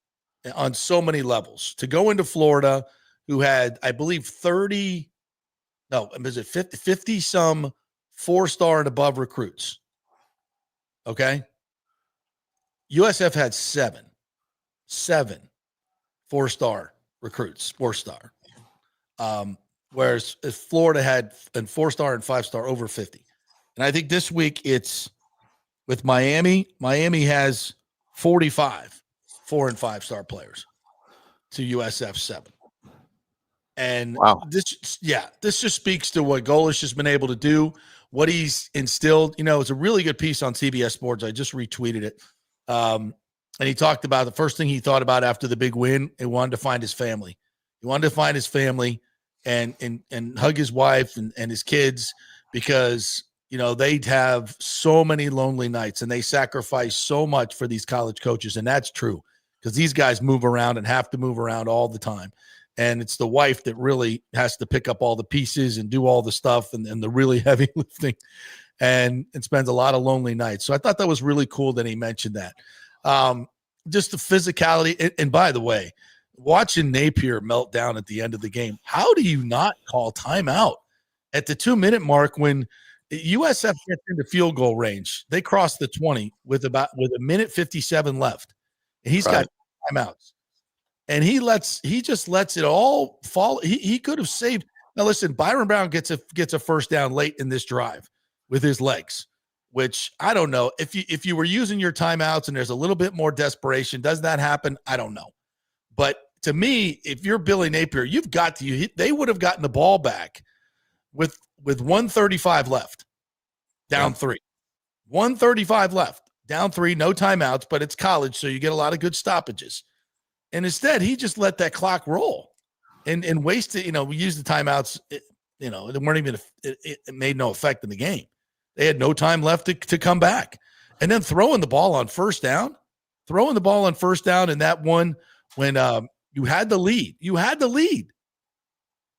on so many levels. To go into Florida, who had, I believe, 50 some 4-star and above recruits. Okay. USF had seven 4-star recruits, 4-star. Whereas Florida had 4-star and 5-star over 50. And I think this week it's with Miami. Miami has 45 4- and 5-star players to USF 7. And wow. This just speaks to what Golish has been able to do, what he's instilled. It's a really good piece on CBS Sports. I just retweeted it. And he talked about the first thing he thought about after the big win. He wanted to find his family. He wanted to find his family and hug his wife and his kids, because, they'd have so many lonely nights and they sacrifice so much for these college coaches. And that's true, because these guys move around and have to move around all the time. And it's the wife that really has to pick up all the pieces and do all the stuff and the really heavy lifting, and spends a lot of lonely nights. So I thought that was really cool that he mentioned that. Just the physicality. And by the way, watching Napier melt down at the end of the game, how do you not call timeout at the 2-minute mark when USF gets into field goal range? They cross the 20 with a minute 57 left. And he's got timeouts. And he just lets it all fall. He could have saved. Now listen, Byron Brown gets a first down late in this drive with his legs, which I don't know. If you were using your timeouts and there's a little bit more desperation, does that happen? I don't know. But to me, if you're Billy Napier, they would have gotten the ball back with 135 left, down 3. 135 left, down 3, no timeouts, but it's college, so you get a lot of good stoppages. And instead, he just let that clock roll and wasted. We used the timeouts. They weren't even. It made no effect in the game. They had no time left to come back, and then throwing the ball on first down. throwing the ball on first down in that one when you had the lead.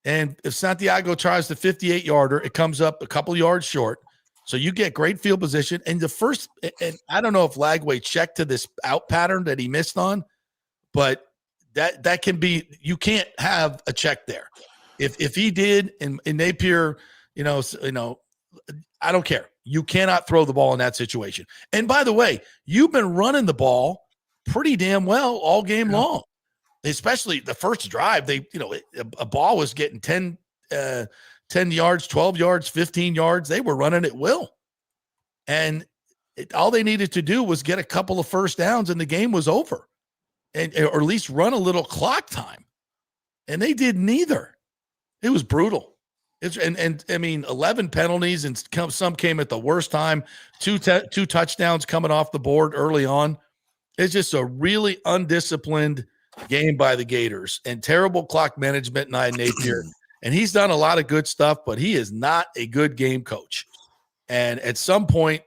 And if Santiago tries the 58-yarder, it comes up a couple yards short. So you get great field position. And and I don't know if Lagway checked to this out pattern that he missed on, but that can be, you can't have a check there. If he did, and Napier, I don't care. You cannot throw the ball in that situation. And by the way, you've been running the ball pretty damn well all game long, especially the first drive. A ball was getting 10 yards, 12 yards, 15 yards. They were running at will. And all they needed to do was get a couple of first downs and the game was over, or at least run a little clock time. And they did neither. It was brutal. And I mean, 11 penalties, and some came at the worst time. Two touchdowns coming off the board early on. It's just a really undisciplined game by the Gators, and terrible clock management. And Napier, and he's done a lot of good stuff, but he is not a good game coach. And at some point,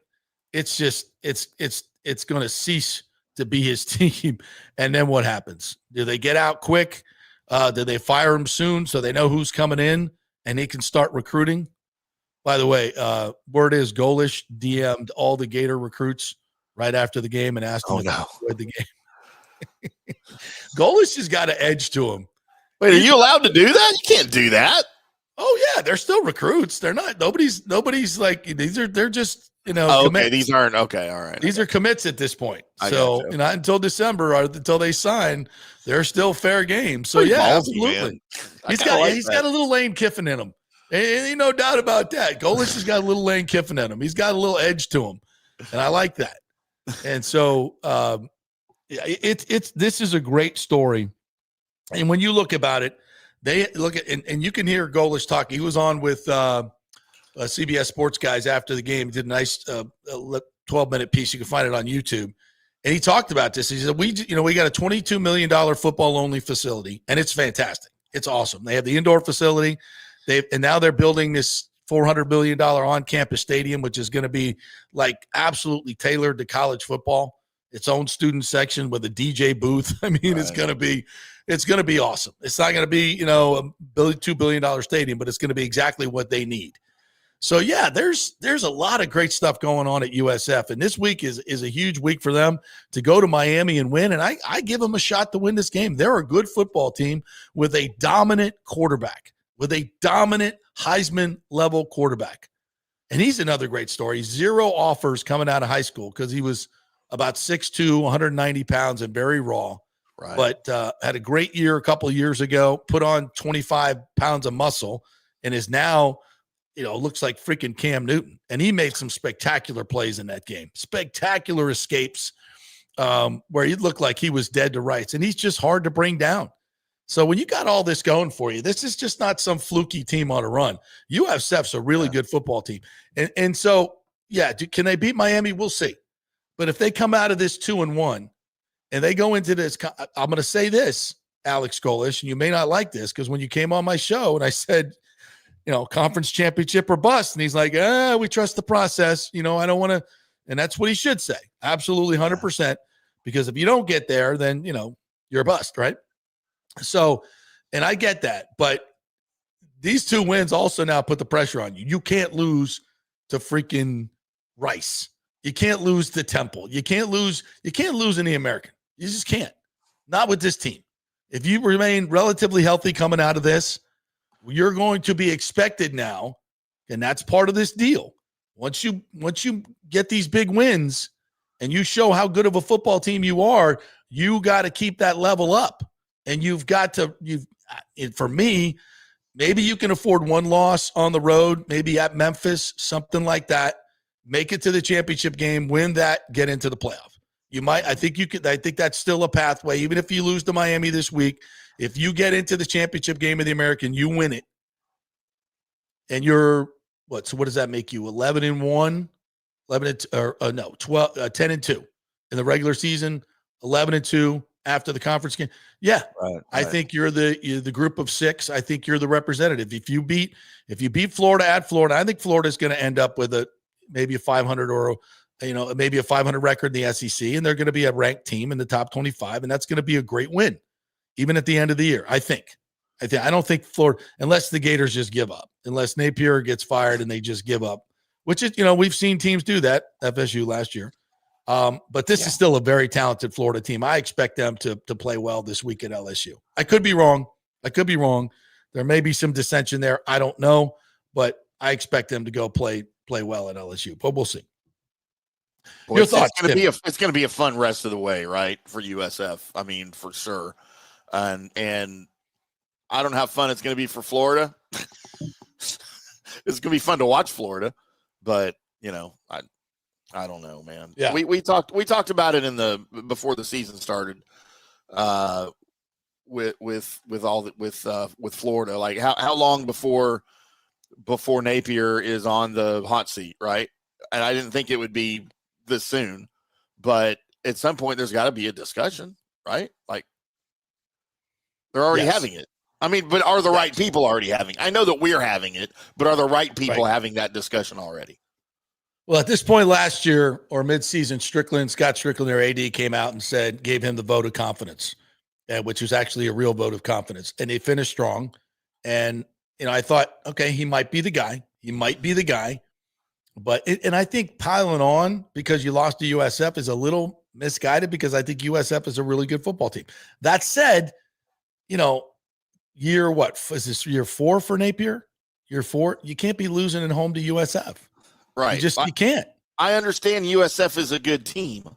it's going to cease to be his team. And then what happens? Do they get out quick? Do they fire him soon so they know who's coming in and he can start recruiting? By the way, word is Golish DM'd all the Gator recruits right after the game and asked them if they enjoyed the game. Golish has got an edge to him. Wait, are you allowed to do that? You can't do that. Oh yeah, they're still recruits. They're not. Nobody's like they're just okay, commits. these aren't okay. All right, these are commits at this point. So not until December or until they sign, they're still fair game. So pretty yeah, ballsy, absolutely. Man. He's got a little Lane Kiffin in him. Ain't no doubt about that. Golish has got a little Lane Kiffin in him. He's got a little edge to him, and I like that. And so this is a great story. And when you look about it, they look at and you can hear Golish talk. He was on with CBS Sports guys after the game. He did a nice 12-minute piece. You can find it on YouTube. And he talked about this. He said, we got a $22 million football-only facility, and it's fantastic. It's awesome. They have the indoor facility. And now they're building this $400 million on-campus stadium, which is going to be like absolutely tailored to college football. Its own student section with a DJ booth. I mean, right. It's going to be awesome. It's not going to be, a $2 billion stadium, but it's going to be exactly what they need. So yeah, there's a lot of great stuff going on at USF, and this week is a huge week for them to go to Miami and win. And I give them a shot to win this game. They're a good football team with a dominant quarterback, with a dominant Heisman level quarterback. And he's another great story. 0 offers coming out of high school because he was about 6'2", 190 pounds and very raw. Right. But had a great year a couple of years ago, put on 25 pounds of muscle, and is now, looks like freaking Cam Newton. And he made some spectacular plays in that game, spectacular escapes where he looked like he was dead to rights. And he's just hard to bring down. So when you got all this going for you, this is just not some fluky team on a run. USF's a really good football team. And so, yeah, can they beat Miami? We'll see. But if they come out of this 2-1 and they go into this, I'm going to say this, Alex Golish, and you may not like this because when you came on my show and I said, conference championship or bust, and he's like, we trust the process. I don't want to, and that's what he should say. Absolutely 100%. Because if you don't get there, then, you're a bust, right? So, and I get that, but these 2 wins also now put the pressure on you. You can't lose to freaking Rice. You can't lose to Temple. You can't lose in the American. You just can't. Not with this team. If you remain relatively healthy coming out of this, you're going to be expected now, and that's part of this deal. Once you get these big wins and you show how good of a football team you are, you got to keep that level up. And for me, maybe you can afford 1 loss on the road, maybe at Memphis, something like that. Make it to the championship game, win that, get into the playoff. I think that's still a pathway. Even if you lose to Miami this week, if you get into the championship game of the American, you win it. And you're what? So what does that make you? 11-1, 10-2 in the regular season, 11-2 after the conference game. Yeah. Right. I think you're the group of 6. I think you're the representative. If you beat Florida at Florida, I think Florida's going to end up with maybe a 500 or maybe a 500 record in the SEC, and they're going to be a ranked team in the top 25, and that's going to be a great win, even at the end of the year. I don't think Florida, unless the Gators just give up, unless Napier gets fired and they just give up, which is, we've seen teams do that, FSU last year. But this is still a very talented Florida team. I expect them to play well this week at LSU. I could be wrong. There may be some dissension there. I don't know, but I expect them to go play well at LSU, but we'll see. Boy, Your thoughts? It's going to be a fun rest of the way, right, for USF. I mean, for sure. And I don't know how fun it's going to be for Florida. It's going to be fun to watch Florida, but I don't know, man. Yeah. We talked about it before the season started, with Florida. Like how long before Napier is on the hot seat, right? And I didn't think it would be this soon, but at some point there's got to be a discussion, right? Like they're already having it. I mean, but are the right people already having? I know that we're having it, but are the right people having that discussion already? Well, at this point last year or midseason, Scott Strickland, their AD, came out and gave him the vote of confidence, which was actually a real vote of confidence. And they finished strong. And, I thought, okay, he might be the guy. But I think piling on because you lost to USF is a little misguided because I think USF is a really good football team. That said, is this year 4 for Napier? Year 4? You can't be losing at home to USF. Right. You can't. I understand USF is a good team,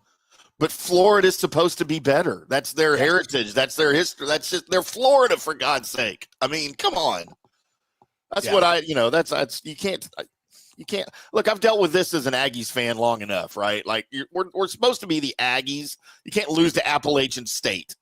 but Florida is supposed to be better. That's their heritage. That's their history. They're Florida, for God's sake. I mean, come on. That's what you can't look. I've dealt with this as an Aggies fan long enough, right? Like we're supposed to be the Aggies. You can't lose to Appalachian State.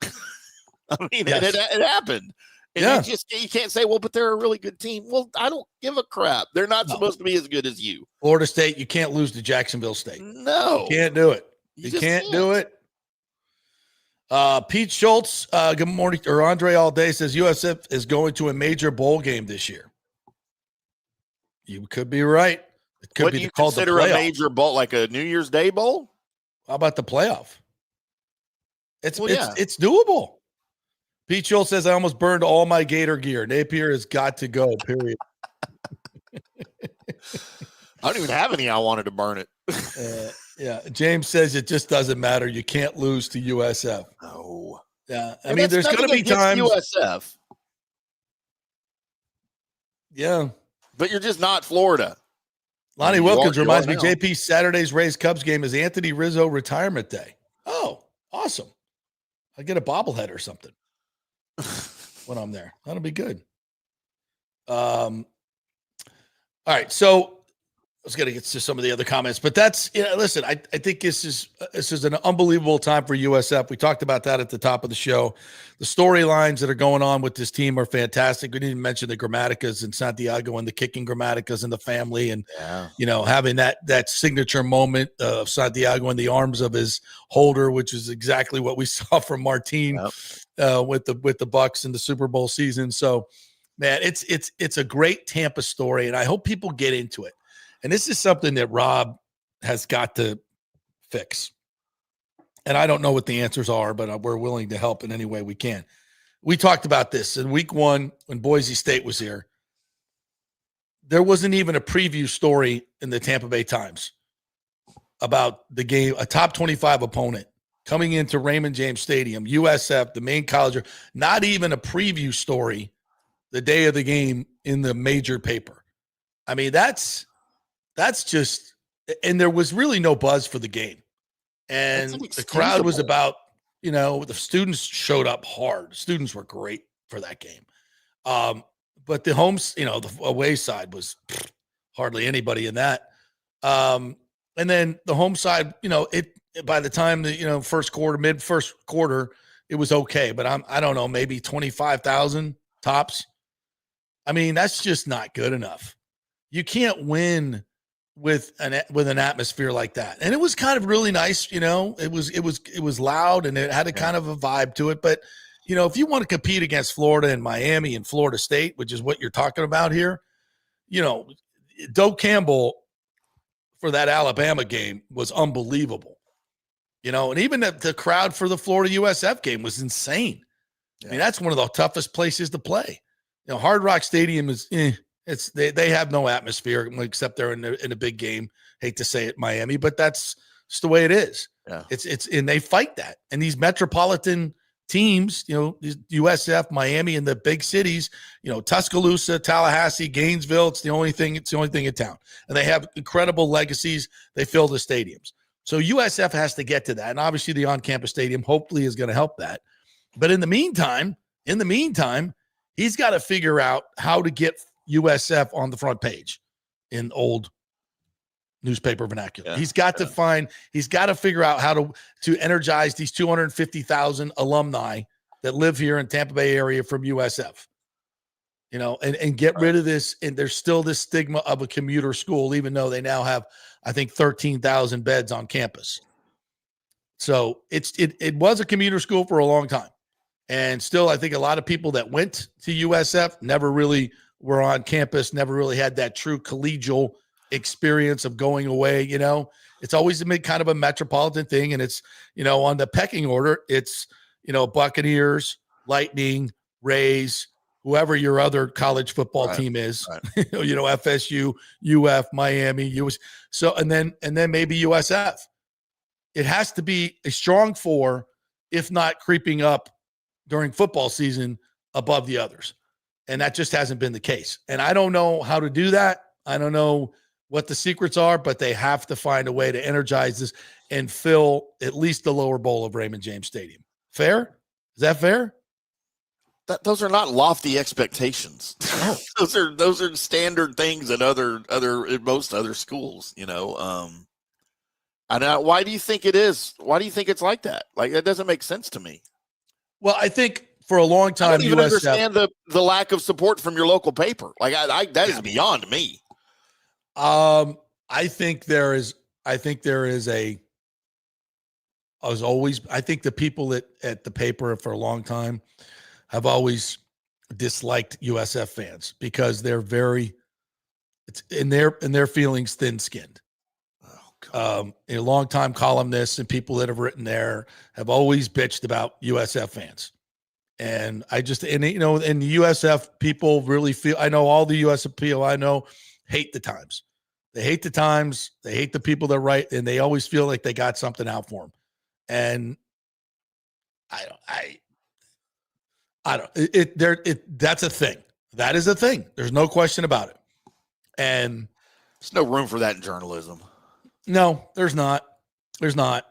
I mean, it happened. And you can't say, well, but they're a really good team. Well, I don't give a crap. They're not supposed to be as good as you. Florida State, you can't lose to Jacksonville State. No. You can't do it. You can't do it. Pete Schultz, good morning, or Andre all day says USF is going to a major bowl game this year. You could be right. It could be called the playoff. Consider a major bowl, like a New Year's Day bowl? How about the playoff? It's doable. Pete Schultz says, I almost burned all my Gator gear. Napier has got to go, period. I don't even have any. I wanted to burn it. James says it just doesn't matter. You can't lose to USF. No. Yeah. I mean, there's going to be times. USF. Yeah. But you're just not Florida. Lonnie Wilkins reminds me, JP, Saturday's Rays Cubs game is Anthony Rizzo retirement day. Oh, awesome. I'll get a bobblehead or something when I'm there. That'll be good. All right. So I was going to get to some of the other comments, but that's, listen, I think this is an unbelievable time for USF. We talked about that at the top of the show. The storylines that are going on with this team are fantastic. We didn't mention the Grammaticas in Santiago and the kicking Grammaticas and the family and, having that signature moment of Santiago in the arms of his holder, which is exactly what we saw from Martin with the Bucs in the Super Bowl season. So, man, it's a great Tampa story, and I hope people get into it. And this is something that Rob has got to fix. And I don't know what the answers are, but we're willing to help in any way we can. We talked about this in week 1 when Boise State was here. There wasn't even a preview story in the Tampa Bay Times about the game, a top 25 opponent coming into Raymond James Stadium, USF, the main college, not even a preview story the day of the game in the major paper. I mean, that's just, and there was really no buzz for the game. And the crowd was about, the students showed up hard. Students were great for that game. But the homes, the away side was hardly anybody in that. And then the home side, by the time the, first quarter, it was okay. But I don't know, maybe 25,000 tops. I mean, that's just not good enough. You can't win with an atmosphere like that. And it was kind of really nice, it was loud and it had a kind of a vibe to it. But, if you want to compete against Florida and Miami and Florida State, which is what you're talking about here, Doak Campbell for that Alabama game was unbelievable. And even the crowd for the Florida USF game was insane. I mean, that's one of the toughest places to play. Hard Rock Stadium is they have no atmosphere except they're in a big game. Hate to say it, Miami, but that's just the way it is. Yeah. It's and they fight that. And these metropolitan teams, USF, Miami, and the big cities, Tuscaloosa, Tallahassee, Gainesville, it's the only thing in town. And they have incredible legacies. They fill the stadiums. So USF has to get to that. And obviously the on-campus stadium hopefully is going to help that. But in the meantime, he's got to figure out how to get USF on the front page in old newspaper vernacular. He's got to figure out how to energize these 250,000 alumni that live here in Tampa Bay area from USF, and get rid of this. And there's still this stigma of a commuter school, even though they now have, I think, 13,000 beds on campus. So it was a commuter school for a long time. And still, I think a lot of people that went to USF never really were on campus, never really had that true collegial experience of going away. It's always been kind of a metropolitan thing. And it's, on the pecking order, it's, Buccaneers, Lightning, Rays, whoever your other college football team is, right. FSU, UF, Miami, US. So, and then maybe USF. It has to be a strong four, if not creeping up during football season above the others. And that just hasn't been the case. And I don't know how to do that. I don't know what the secrets are, but they have to find a way to energize this and fill at least the lower bowl of Raymond James Stadium. Fair? Is that fair? Those are not lofty expectations. those are standard things at most other schools, And why do you think it is? Why do you think it's like that? Like, that doesn't make sense to me. Well, I think for a long time, I don't even understand the lack of support from your local paper. Like, that is beyond me. I think there is the people at the paper for a long time have always disliked USF fans because they're it's in their feelings thin-skinned. A long-time columnists and people that have written there have always bitched about USF fans. And and the USF people really feel, I know all the USF people I know hate the Times. They hate the Times. They hate the people that write, and they always feel like they got something out for them. And that's a thing. That is a thing. There's no question about it. And there's no room for that in journalism. No, there's not. There's not.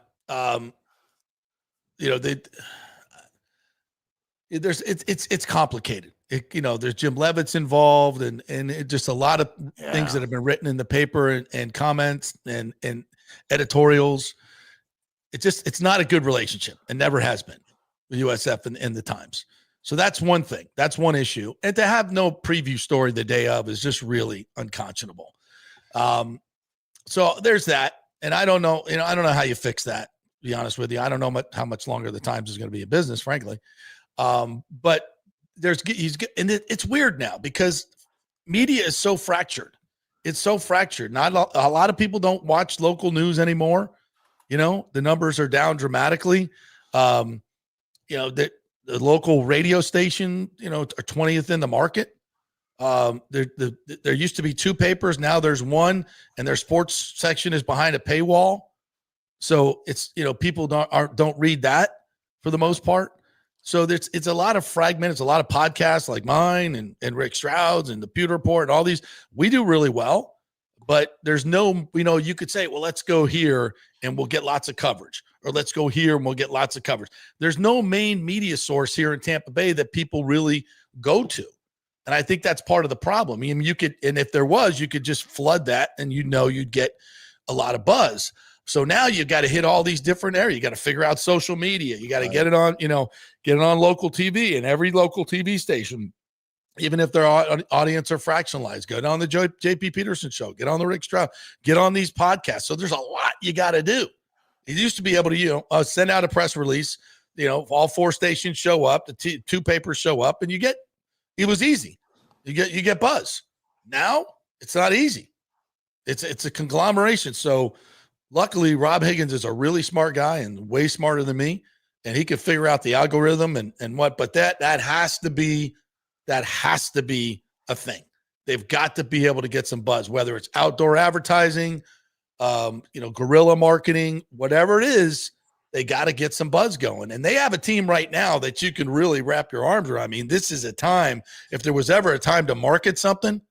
It's complicated. There's Jim Levitt's involved and just a lot of things that have been written in the paper and comments and editorials. It's not a good relationship and never has been with USF and the Times. So that's one thing. That's one issue. And to have no preview story the day of is just really unconscionable. So there's that. And I don't know, I don't know how you fix that, to be honest with you. I don't know how much longer the Times is going to be in business, frankly. But it's weird now because media is so fractured. It's so fractured. Not a lot of people don't watch local news anymore. The numbers are down dramatically. The local radio station, are 20th in the market. There used to be two papers. Now there's one, and their sports section is behind a paywall. So it's, people don't read that for the most part. So it's a lot of fragment. It's a lot of podcasts like mine and Rick Stroud's and the Pewter Report and all these. We do really well, but there's no, you could say, well, let's go here and we'll get lots of coverage, or let's go here and we'll get lots of coverage. There's no main media source here in Tampa Bay that people really go to. And I think that's part of the problem. I mean, and if there was, you could just flood that and you'd get a lot of buzz. So now you got to hit all these different areas. You got to figure out social media. You got to get it on, get it on local TV and every local TV station, even if their audience are fractionalized. Get on the JP Peterson Show. Get on the Rick Stroud. Get on these podcasts. So there's a lot you got to do. You used to be able to, send out a press release. All four stations show up. The two papers show up, and it was easy. You get buzz. Now it's not easy. It's a conglomeration. So luckily, Rob Higgins is a really smart guy and way smarter than me, and he can figure out the algorithm and what. But that has to be a thing. They've got to be able to get some buzz, whether it's outdoor advertising, guerrilla marketing, whatever it is. They got to get some buzz going. And they have a team right now that you can really wrap your arms around. I mean, this is a time, if there was ever a time to market something,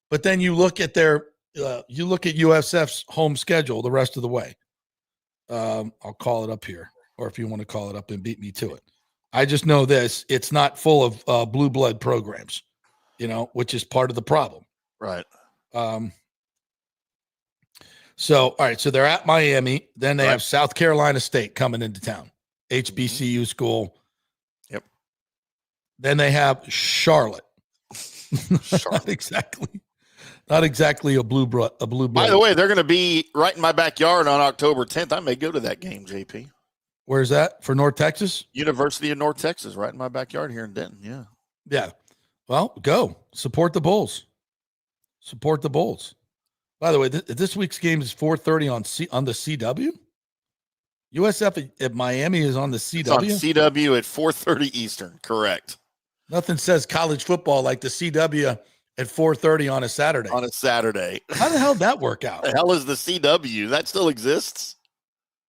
but then you look at USF's home schedule the rest of the way. I'll call it up here, or if you want to call it up and beat me to it. I just know this, it's not full of blue blood programs, which is part of the problem. Right. So, all right. So they're at Miami. Then they have South Carolina State coming into town. HBCU school. Yep. Then they have Charlotte. Not exactly a blue blood. By the way, they're going to be right in my backyard on October 10th. I may go to that game, JP. Where's that? For North Texas? University of North Texas, right in my backyard here in Denton. Yeah. Yeah. Well, go. Support the Bulls. By the way, this week's game is 4:30 on the CW. USF at Miami is on the CW. It's on CW at 4:30 Eastern. Correct. Nothing says college football like the CW at 4:30 on a Saturday. How the hell did that work out? The hell is the CW? That still exists?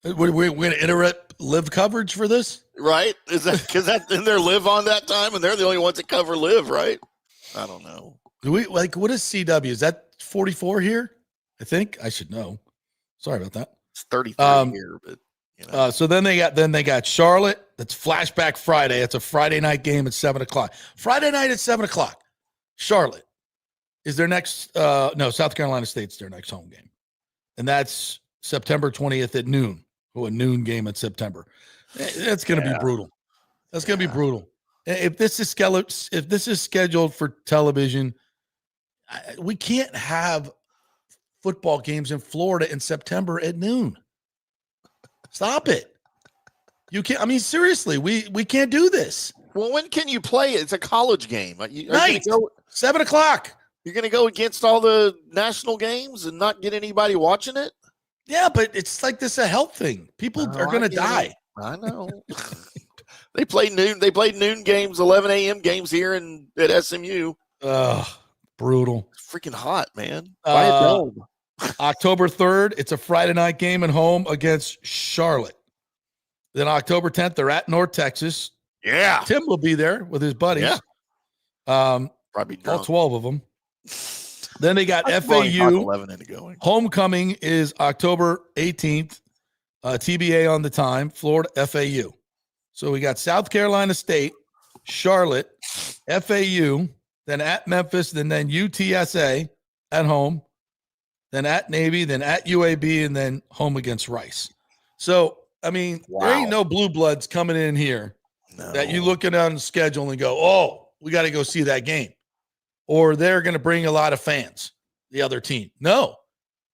We're going to interrupt live coverage for this? Right? Is that because in their live on that time, and they're the only ones that cover live, right? I don't know. What is CW? Is that 44 here? I think I should know. Sorry about that. It's 33 here, but so then they got Charlotte. That's Flashback Friday. It's a Friday night game at 7:00. Friday night at 7:00. Charlotte is their next. South Carolina State's their next home game, and that's September 20th at noon. A noon game in September. That's going to be brutal. That's going to be brutal. If this is scheduled for television, we can't have football games in Florida in September at noon. Stop it. You can't. I mean, seriously, we can't do this. Well, when can you play it? It's a college game. Night, 7:00. You're going to go against all the national games and not get anybody watching it? Yeah, but it's like this a health thing. People are going to die. I know. They play noon. They played noon games, 11 a.m. games here at SMU. Brutal. It's freaking hot, man. Buy a dome. October 3rd, it's a Friday night game at home against Charlotte. Then October 10th, they're at North Texas. Yeah. Tim will be there with his buddies. Yeah. Probably drunk. All 12 of them. Then they got FAU. Homecoming is October 18th. TBA on the time. Florida FAU. So we got South Carolina State, Charlotte, FAU, then at Memphis, then UTSA at home, then at Navy, then at UAB, and then home against Rice. So, I mean, There ain't no blue bloods coming in here that you looking on the schedule and go, oh, we got to go see that game. Or they're going to bring a lot of fans, the other team. No,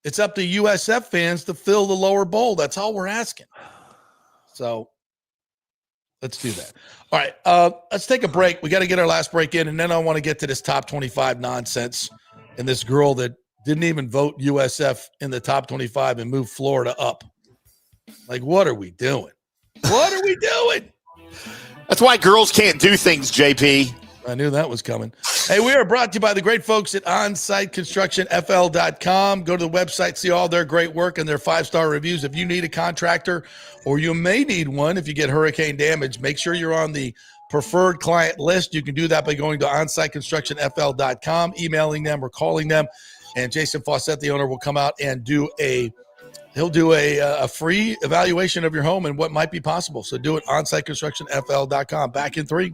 it's up to USF fans to fill the lower bowl. That's all we're asking. So let's do that. All right, let's take a break. We got to get our last break in, and then I want to get to this top 25 nonsense and this girl that didn't even vote USF in the top 25 and move Florida up. Like, what are we doing? What are we doing? That's why girls can't do things, JP. I knew that was coming. Hey, we are brought to you by the great folks at OnsiteConstructionFL.com. Go to the website, see all their great work and their 5-star reviews. If you need a contractor, or you may need one if you get hurricane damage, make sure you're on the preferred client list. You can do that by going to OnsiteConstructionFL.com, emailing them or calling them. And Jason Fawcett, the owner, will come out and do a free evaluation of your home and what might be possible. So do it, OnsiteConstructionFL.com. Back in 3.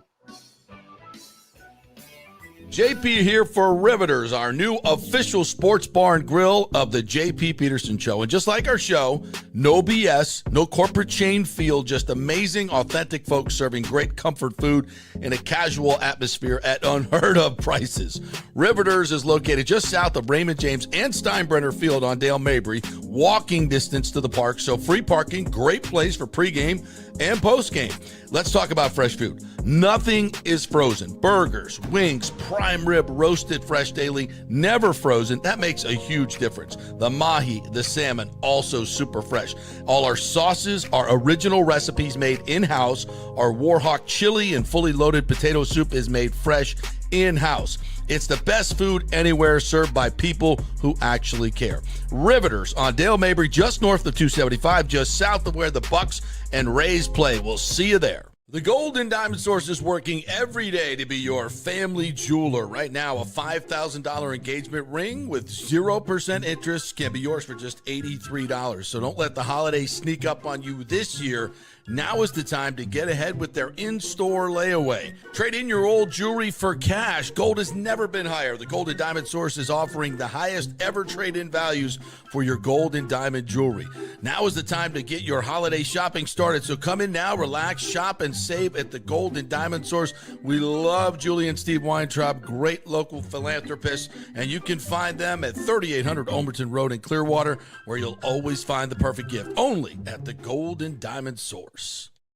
JP here for Riveters, our new official sports bar and grill of the JP Peterson Show. And just like our show, no BS, no corporate chain feel, just amazing, authentic folks serving great comfort food in a casual atmosphere at unheard of prices. Riveters is located just south of Raymond James and Steinbrenner Field on Dale Mabry, walking distance to the park, so free parking, great place for pregame and postgame. Let's talk about fresh food. Nothing is frozen. Burgers, wings, prime rib, roasted fresh daily, never frozen. That makes a huge difference. The mahi, the salmon, also super fresh. All our sauces are original recipes made in-house. Our Warhawk chili and fully loaded potato soup is made fresh in-house. It's the best food anywhere, served by people who actually care. Riveters on Dale Mabry, just north of 275, just south of where the Bucs and Rays play. We'll see you there. The Golden Diamond Source is working every day to be your family jeweler. Right now, a $5,000 engagement ring with 0% interest can be yours for just $83. So don't let the holidays sneak up on you this year. Now is the time to get ahead with their in-store layaway. Trade in your old jewelry for cash. Gold has never been higher. The Golden Diamond Source is offering the highest ever trade-in values for your gold and diamond jewelry. Now is the time to get your holiday shopping started. So come in now, relax, shop, and save at the Golden Diamond Source. We love Julie and Steve Weintraub, great local philanthropists, and you can find them at 3800 Olmerton Road in Clearwater, where you'll always find the perfect gift, only at the Golden Diamond Source.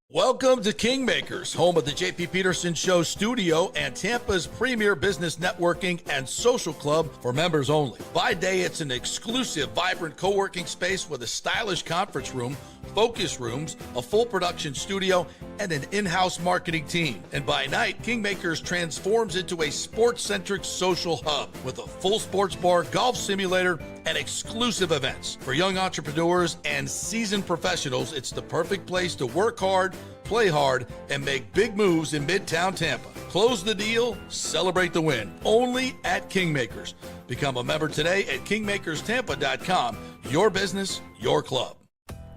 Welcome to Kingmakers, home of the JP Peterson Show studio and Tampa's premier business networking and social club for members only. By day, it's an exclusive, vibrant co-working space with a stylish conference room, focus rooms, a full production studio, and an in-house marketing team. And by night, Kingmakers transforms into a sports-centric social hub with a full sports bar, golf simulator, and exclusive events. For young entrepreneurs and seasoned professionals, it's the perfect place to work hard, play hard, and make big moves in Midtown Tampa. Close the deal, celebrate the win. Only at Kingmakers. Become a member today at kingmakerstampa.com. Your business, your club.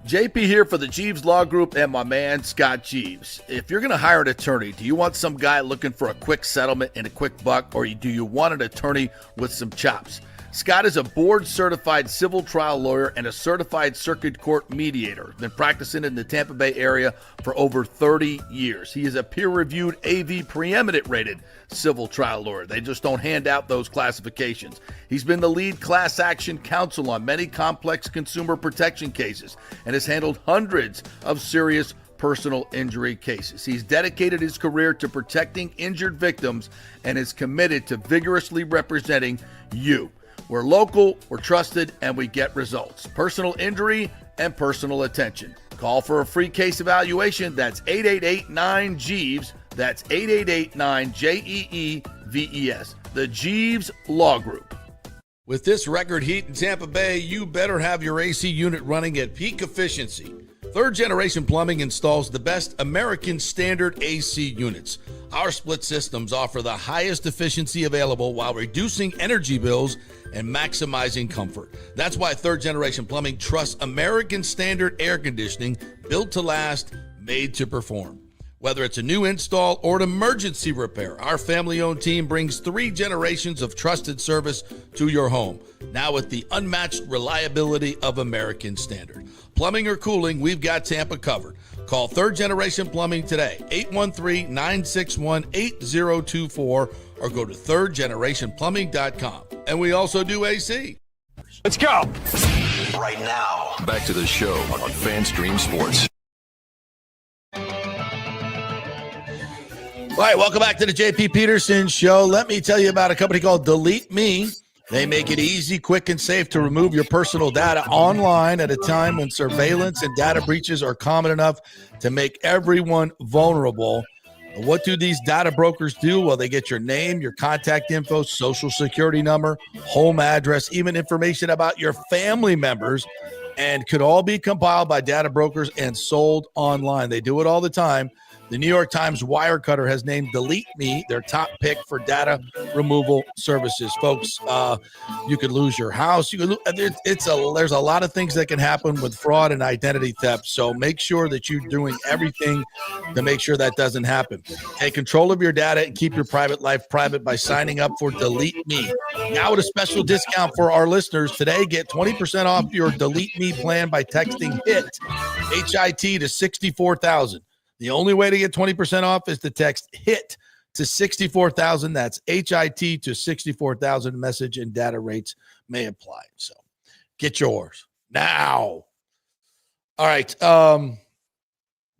JP here for the Jeeves Law Group and my man Scott Jeeves. If you're going to hire an attorney, do you want some guy looking for a quick settlement and a quick buck, or do you want an attorney with some chops? Scott is a board-certified civil trial lawyer and a certified circuit court mediator. Been practicing in the Tampa Bay area for over 30 years. He is a peer-reviewed AV preeminent-rated civil trial lawyer. They just don't hand out those classifications. He's been the lead class action counsel on many complex consumer protection cases and has handled hundreds of serious personal injury cases. He's dedicated his career to protecting injured victims and is committed to vigorously representing you. We're local, we're trusted, and we get results. Personal injury and personal attention. Call for a free case evaluation. That's 888-9-JEEVES. That's 888-9-JEEVES. The Jeeves Law Group. With this record heat in Tampa Bay, you better have your AC unit running at peak efficiency. Third Generation Plumbing installs the best American standard AC units. Our split systems offer the highest efficiency available while reducing energy bills and maximizing comfort. That's why Third Generation Plumbing trusts American standard air conditioning, built to last, made to perform. Whether it's a new install or an emergency repair, our family-owned team brings 3 generations of trusted service to your home, now with the unmatched reliability of American standard. Plumbing or cooling, we've got Tampa covered. Call Third Generation Plumbing today, 813-961-8024, or go to thirdgenerationplumbing.com. And we also do AC. Let's go. Right now, back to the show on FanStream Sports. All right, welcome back to the JP Peterson Show. Let me tell you about a company called Delete Me. They make it easy, quick, and safe to remove your personal data online at a time when surveillance and data breaches are common enough to make everyone vulnerable. What do these data brokers do? Well, they get your name, your contact info, social security number, home address, even information about your family members, and could all be compiled by data brokers and sold online. They do it all the time. The New York Times Wirecutter has named Delete Me their top pick for data removal services. Folks, you could lose your house. You could there's a lot of things that can happen with fraud and identity theft. So make sure that you're doing everything to make sure that doesn't happen. Take control of your data and keep your private life private by signing up for Delete Me. Now with a special discount for our listeners today, get 20% off your Delete Me plan by texting HIT, H-I-T, to 64,000. The only way to get 20% off is to text HIT to 64,000. That's HIT to 64,000. Message and data rates may apply. So get yours. now. All right. I'm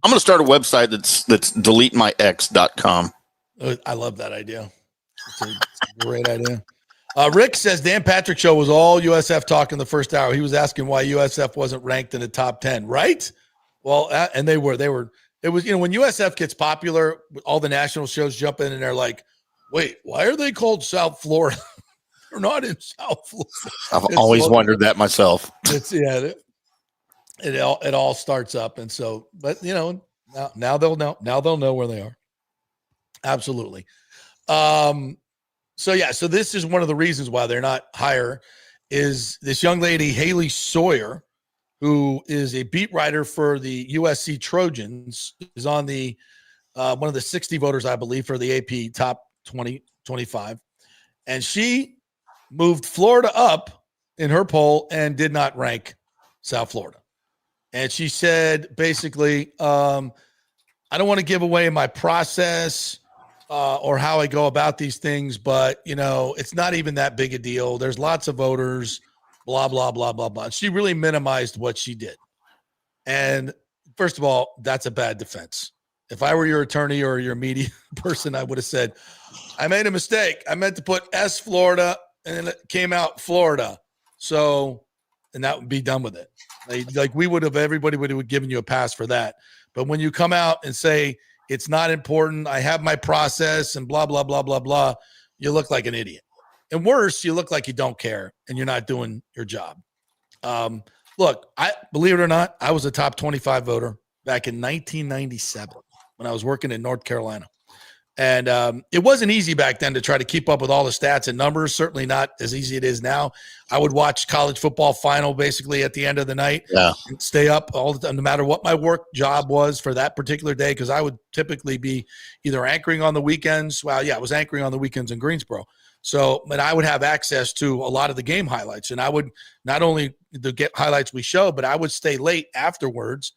going to start a website that's deletemyex.com. I love that idea. It's a great idea. Rick says Dan Patrick show was all USF talk in the first hour. He was asking why USF wasn't ranked in the top 10, right? Well, and they were, it was, when USF gets popular, all the national shows jump in and they're like, wait, why are they called South Florida? They're not in South Florida. I've always wondered that myself. It all starts up. And so, but now they'll know. Now they'll know where they are. Absolutely. So this is one of the reasons why they're not higher is this young lady, Haley Sawyer, who is a beat writer for the USC Trojans, is on the one of the 60 voters, I believe, for the AP top 2025. And she moved Florida up in her poll and did not rank South Florida. And she said, basically, I don't want to give away my process or how I go about these things, but, it's not even that big a deal. There's lots of voters, blah, blah, blah, blah, blah. She really minimized what she did. And first of all, that's a bad defense. If I were your attorney or your media person, I would have said, I made a mistake. I meant to put S Florida and then it came out Florida. So, and that would be done with it. Everybody would have given you a pass for that. But when you come out and say, it's not important, I have my process and blah, blah, blah, blah, blah, you look like an idiot. And worse, you look like you don't care and you're not doing your job. Look, believe it or not, I was a top 25 voter back in 1997 when I was working in North Carolina. And it wasn't easy back then to try to keep up with all the stats and numbers, certainly not as easy it is now. I would watch college football final basically at the end of the night, and stay up all the time, no matter what my work job was for that particular day, because I would typically be either anchoring on the weekends. Well, yeah, I was anchoring on the weekends in Greensboro. So, but I would have access to a lot of the game highlights, and I would not only get highlights we show, but I would stay late afterwards,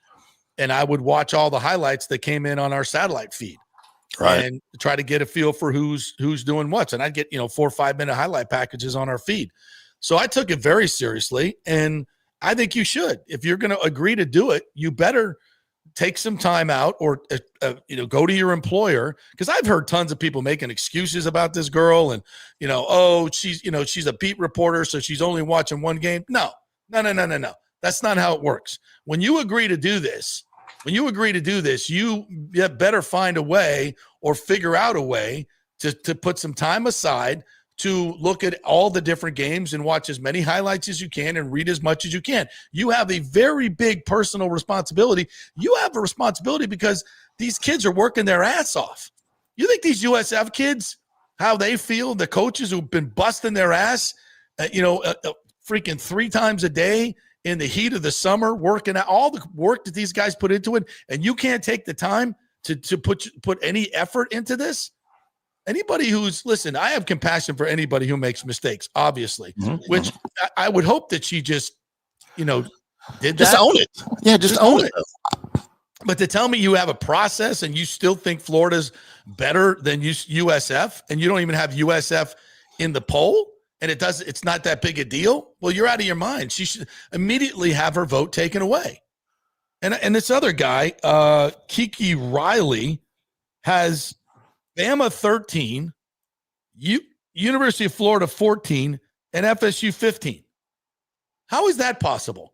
and I would watch all the highlights that came in on our satellite feed. Right. And try to get a feel for who's doing what. And I'd get, 4 or 5 minute highlight packages on our feed. So I took it very seriously. And I think you should. If you're going to agree to do it, you better take some time out or, go to your employer. Because I've heard tons of people making excuses about this girl and, she's a beat reporter, so she's only watching one game. No. That's not how it works. When you agree to do this, you better find a way or figure out a way to put some time aside to look at all the different games and watch as many highlights as you can and read as much as you can. You have a very big personal responsibility. You have a responsibility because these kids are working their ass off. You think these USF kids, how they feel, the coaches who've been busting their ass, freaking 3 times a day, in the heat of the summer, working out all the work that these guys put into it, and you can't take the time to put any effort into this? Anybody listen, I have compassion for anybody who makes mistakes, obviously, which I would hope that she just, did that. Just own it. Yeah, just own it. But to tell me you have a process and you still think Florida's better than USF and you don't even have USF in the poll, and it's not that big a deal, well, you're out of your mind. She should immediately have her vote taken away. And this other guy, Kiki Riley, has Bama 13, University of Florida 14, and FSU 15. How is that possible?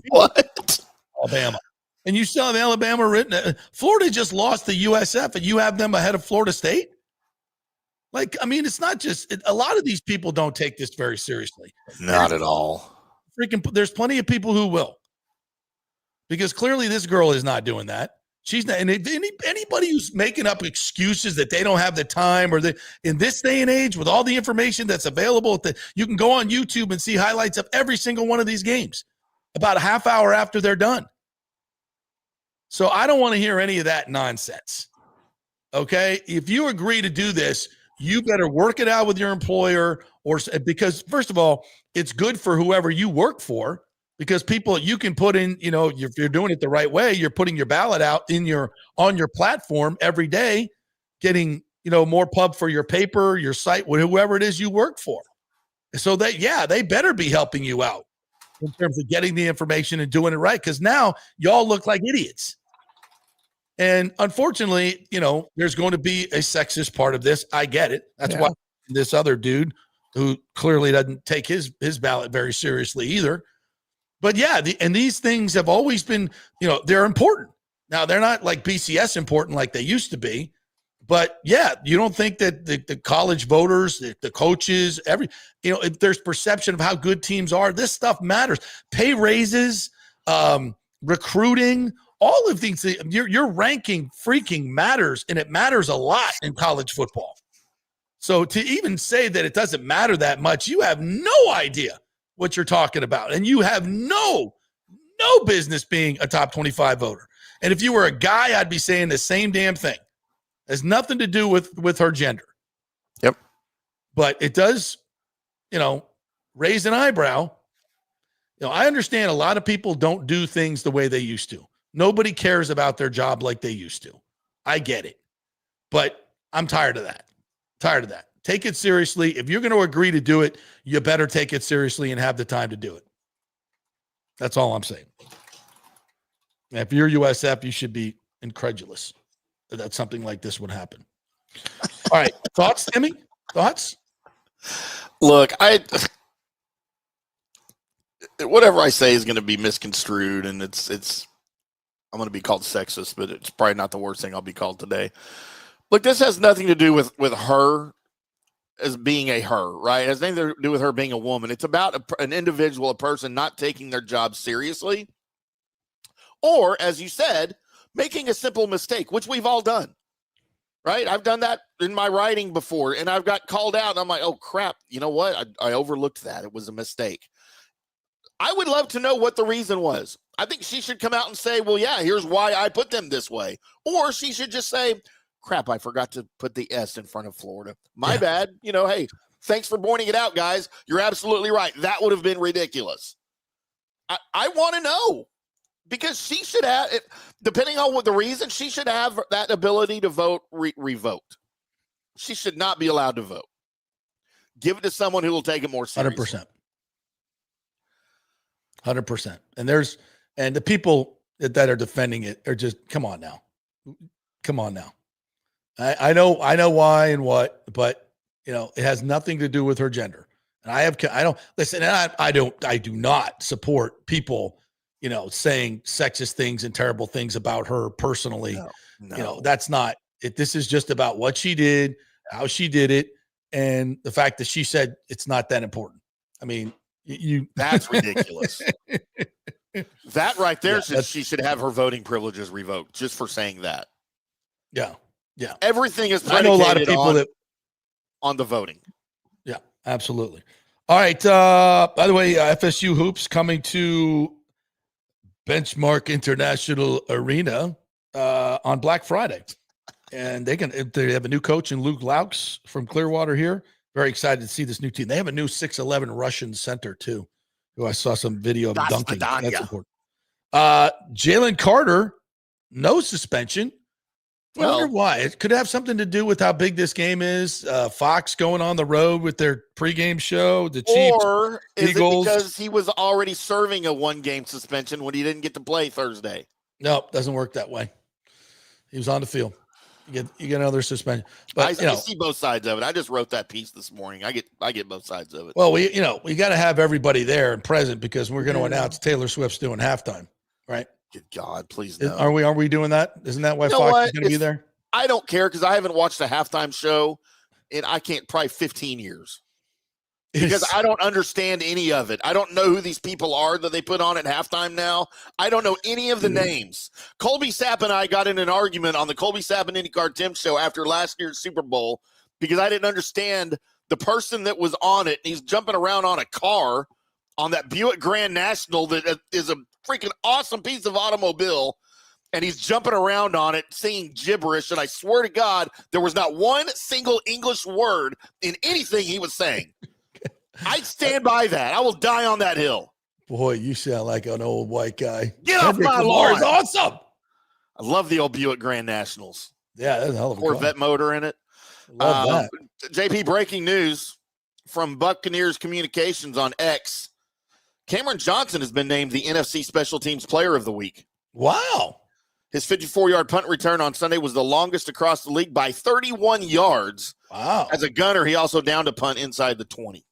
What? Alabama. And you still have Alabama written. Florida just lost the USF, and you have them ahead of Florida State? It's not just a lot of these people don't take this very seriously. Not at all. There's plenty of people who will, because clearly this girl is not doing that. She's not. And anybody who's making up excuses that they don't have the time in this day and age with all the information that's available, you can go on YouTube and see highlights of every single one of these games about a half hour after they're done. So I don't want to hear any of that nonsense. Okay. If you agree to do this, you better work it out with your employer, because first of all, it's good for whoever you work for, because people you can put in, if you're doing it the right way, you're putting your ballot out on your platform every day, getting, more pub for your paper, your site, whoever it is you work for. So they better be helping you out. in terms of getting the information and doing it right. Because now y'all look like idiots. And unfortunately, there's going to be a sexist part of this. I get it. That's why this other dude who clearly doesn't take his ballot very seriously either. But yeah, and these things have always been, they're important. Now, they're not like BCS important like they used to be. But yeah, you don't think that the college voters, the coaches, if there's perception of how good teams are, this stuff matters. Pay raises, recruiting, all of these things, your ranking freaking matters, and it matters a lot in college football. So to even say that it doesn't matter that much, you have no idea what you're talking about, and you have no business being a top 25 voter. And if you were a guy, I'd be saying the same damn thing. It has nothing to do with her gender. Yep. But it does, raise an eyebrow. I understand a lot of people don't do things the way they used to. Nobody cares about their job like they used to. I get it. But I'm tired of that. Take it seriously. If you're going to agree to do it, you better take it seriously and have the time to do it. That's all I'm saying. And if you're USF, you should be incredulous that something like this would happen. All right. Thoughts, Timmy? Thoughts? Look, whatever I say is going to be misconstrued, and I'm going to be called sexist, but it's probably not the worst thing I'll be called today. Look, this has nothing to do with her as being a her, right? It has nothing to do with her being a woman. It's about an individual, a person not taking their job seriously, or, as you said, making a simple mistake, which we've all done, right? I've done that in my writing before, and I've got called out, and I'm like, oh, crap, you know what? I overlooked that. It was a mistake. I would love to know what the reason was. I think she should come out and say, well, yeah, here's why I put them this way. Or she should just say, crap, I forgot to put the S in front of Florida. My bad. Hey, thanks for pointing it out, guys. You're absolutely right. That would have been ridiculous. I want to know, because she should have, depending on what the reason, she should have that ability to vote revoked. She should not be allowed to vote. Give it to someone who will take it more seriously. 100%. And the people that are defending it are just, come on now. I know why and what, but it has nothing to do with her gender. And I don't listen. And I do not support people, saying sexist things and terrible things about her personally. No. That's not it. This is just about what she did, how she did it, and the fact that she said it's not that important. I mean, that's ridiculous. That right there, she should have her voting privileges revoked just for saying that. Yeah. Everything is predicated, I know a lot of people on the voting. Yeah, absolutely. All right. By the way, FSU hoops coming to Benchmark International Arena on Black Friday, and they have a new coach in Luke Laux from Clearwater here. Very excited to see this new team. They have a new 6'11" Russian center too, who I saw some video of dunking. That's important. Jalen Carter, no suspension. I wonder why. It could have something to do with how big this game is. Fox going on the road with their pregame show. The Chiefs, or is Eagles. It because he was already serving a 1-game suspension when he didn't get to play Thursday? No, doesn't work that way. He was on the field. You get another suspension. But I see both sides of it. I just wrote that piece this morning. I get both sides of it. Well, we got to have everybody there and present because we're going to announce Taylor Swift's doing halftime, right? Good God, please no. Are we doing that? Isn't that why Fox is going to be there? I don't care because I haven't watched a halftime show in probably 15 years. Because I don't understand any of it. I don't know who these people are that they put on at halftime now. I don't know any of the names. Colby Sapp and I got in an argument on the Colby Sapp and IndyCar Tim show after last year's Super Bowl because I didn't understand the person that was on it. He's jumping around on a car on that Buick Grand National that is a freaking awesome piece of automobile, and he's jumping around on it, singing gibberish, and I swear to God, there was not one single English word in anything he was saying. I stand by that. I will die on that hill. Boy, you sound like an old white guy. Get off my lawn. Awesome. I love the old Buick Grand Nationals. Yeah, that's a hell of a Corvette motor in it. Love that. JP, breaking news from Buccaneers Communications on X. Cameron Johnson has been named the NFC Special Teams Player of the Week. Wow. His 54-yard punt return on Sunday was the longest across the league by 31 yards. Wow. As a gunner, he also downed a punt inside the 20.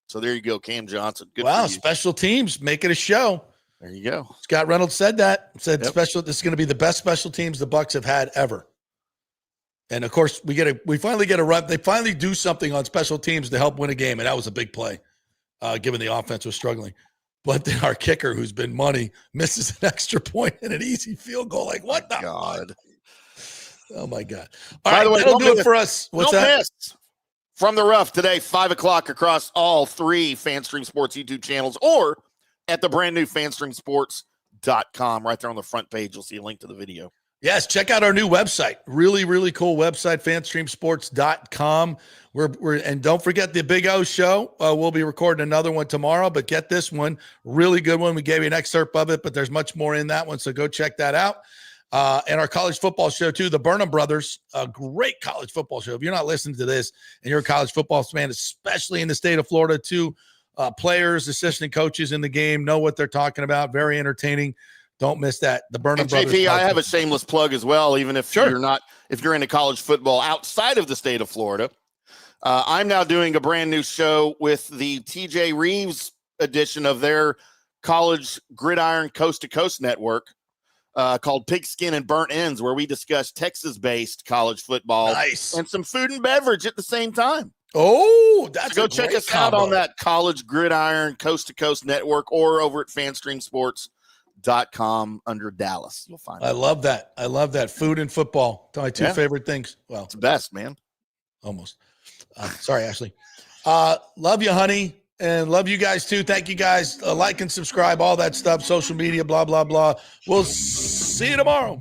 So there you go, Cam Johnson. Good wow, for you. special teams, make it a show. There you go. Scott Reynolds said that. Said Yep. this is going to be the best special teams the Bucs have had ever. And of course, we finally get a run. They finally do something on special teams to help win a game, and that was a big play, given the offense was struggling. But then our kicker, who's been money, misses an extra point and an easy field goal. Like, what the God? Oh my God! All By right, the way, that'll don't do it miss- for us. What's Don't that? miss. From the Rough today, 5 o'clock across all 3 FanStream Sports YouTube channels, or at the brand new FanStreamSports.com. Right there on the front page, you'll see a link to the video. Yes, check out our new website. Really, really cool website, FanStreamSports.com. And don't forget the Big O show. We'll be recording another one tomorrow, but get this one, really good one. We gave you an excerpt of it, but there's much more in that one, so go check that out. And our college football show too, the Burnham Brothers, a great college football show. If you're not listening to this and you're a college football fan, especially in the state of Florida, too, players, assistant coaches in the game know what they're talking about. Very entertaining. Don't miss that. The Burnham And Brothers. JP, I have a shameless plug as well, even if Sure. if you're into college football outside of the state of Florida. I'm now doing a brand new show with the TJ Reeves edition of their college gridiron coast to coast network called Pigskin and Burnt Ends, where we discuss Texas-based college football Nice. and some food and beverage at the same time. Oh, that's So go a check great us out on combo. that college gridiron coast to coast network or over at FanStreamSports.com under Dallas. You'll find I it. love that. I love that. Food and football. My two Yeah. favorite things. Well, It's the best, man. almost. Sorry, Ashley. Love you, honey. And love you guys too. Thank you guys. Like and subscribe, all that stuff, social media, blah, blah, blah. We'll see you tomorrow.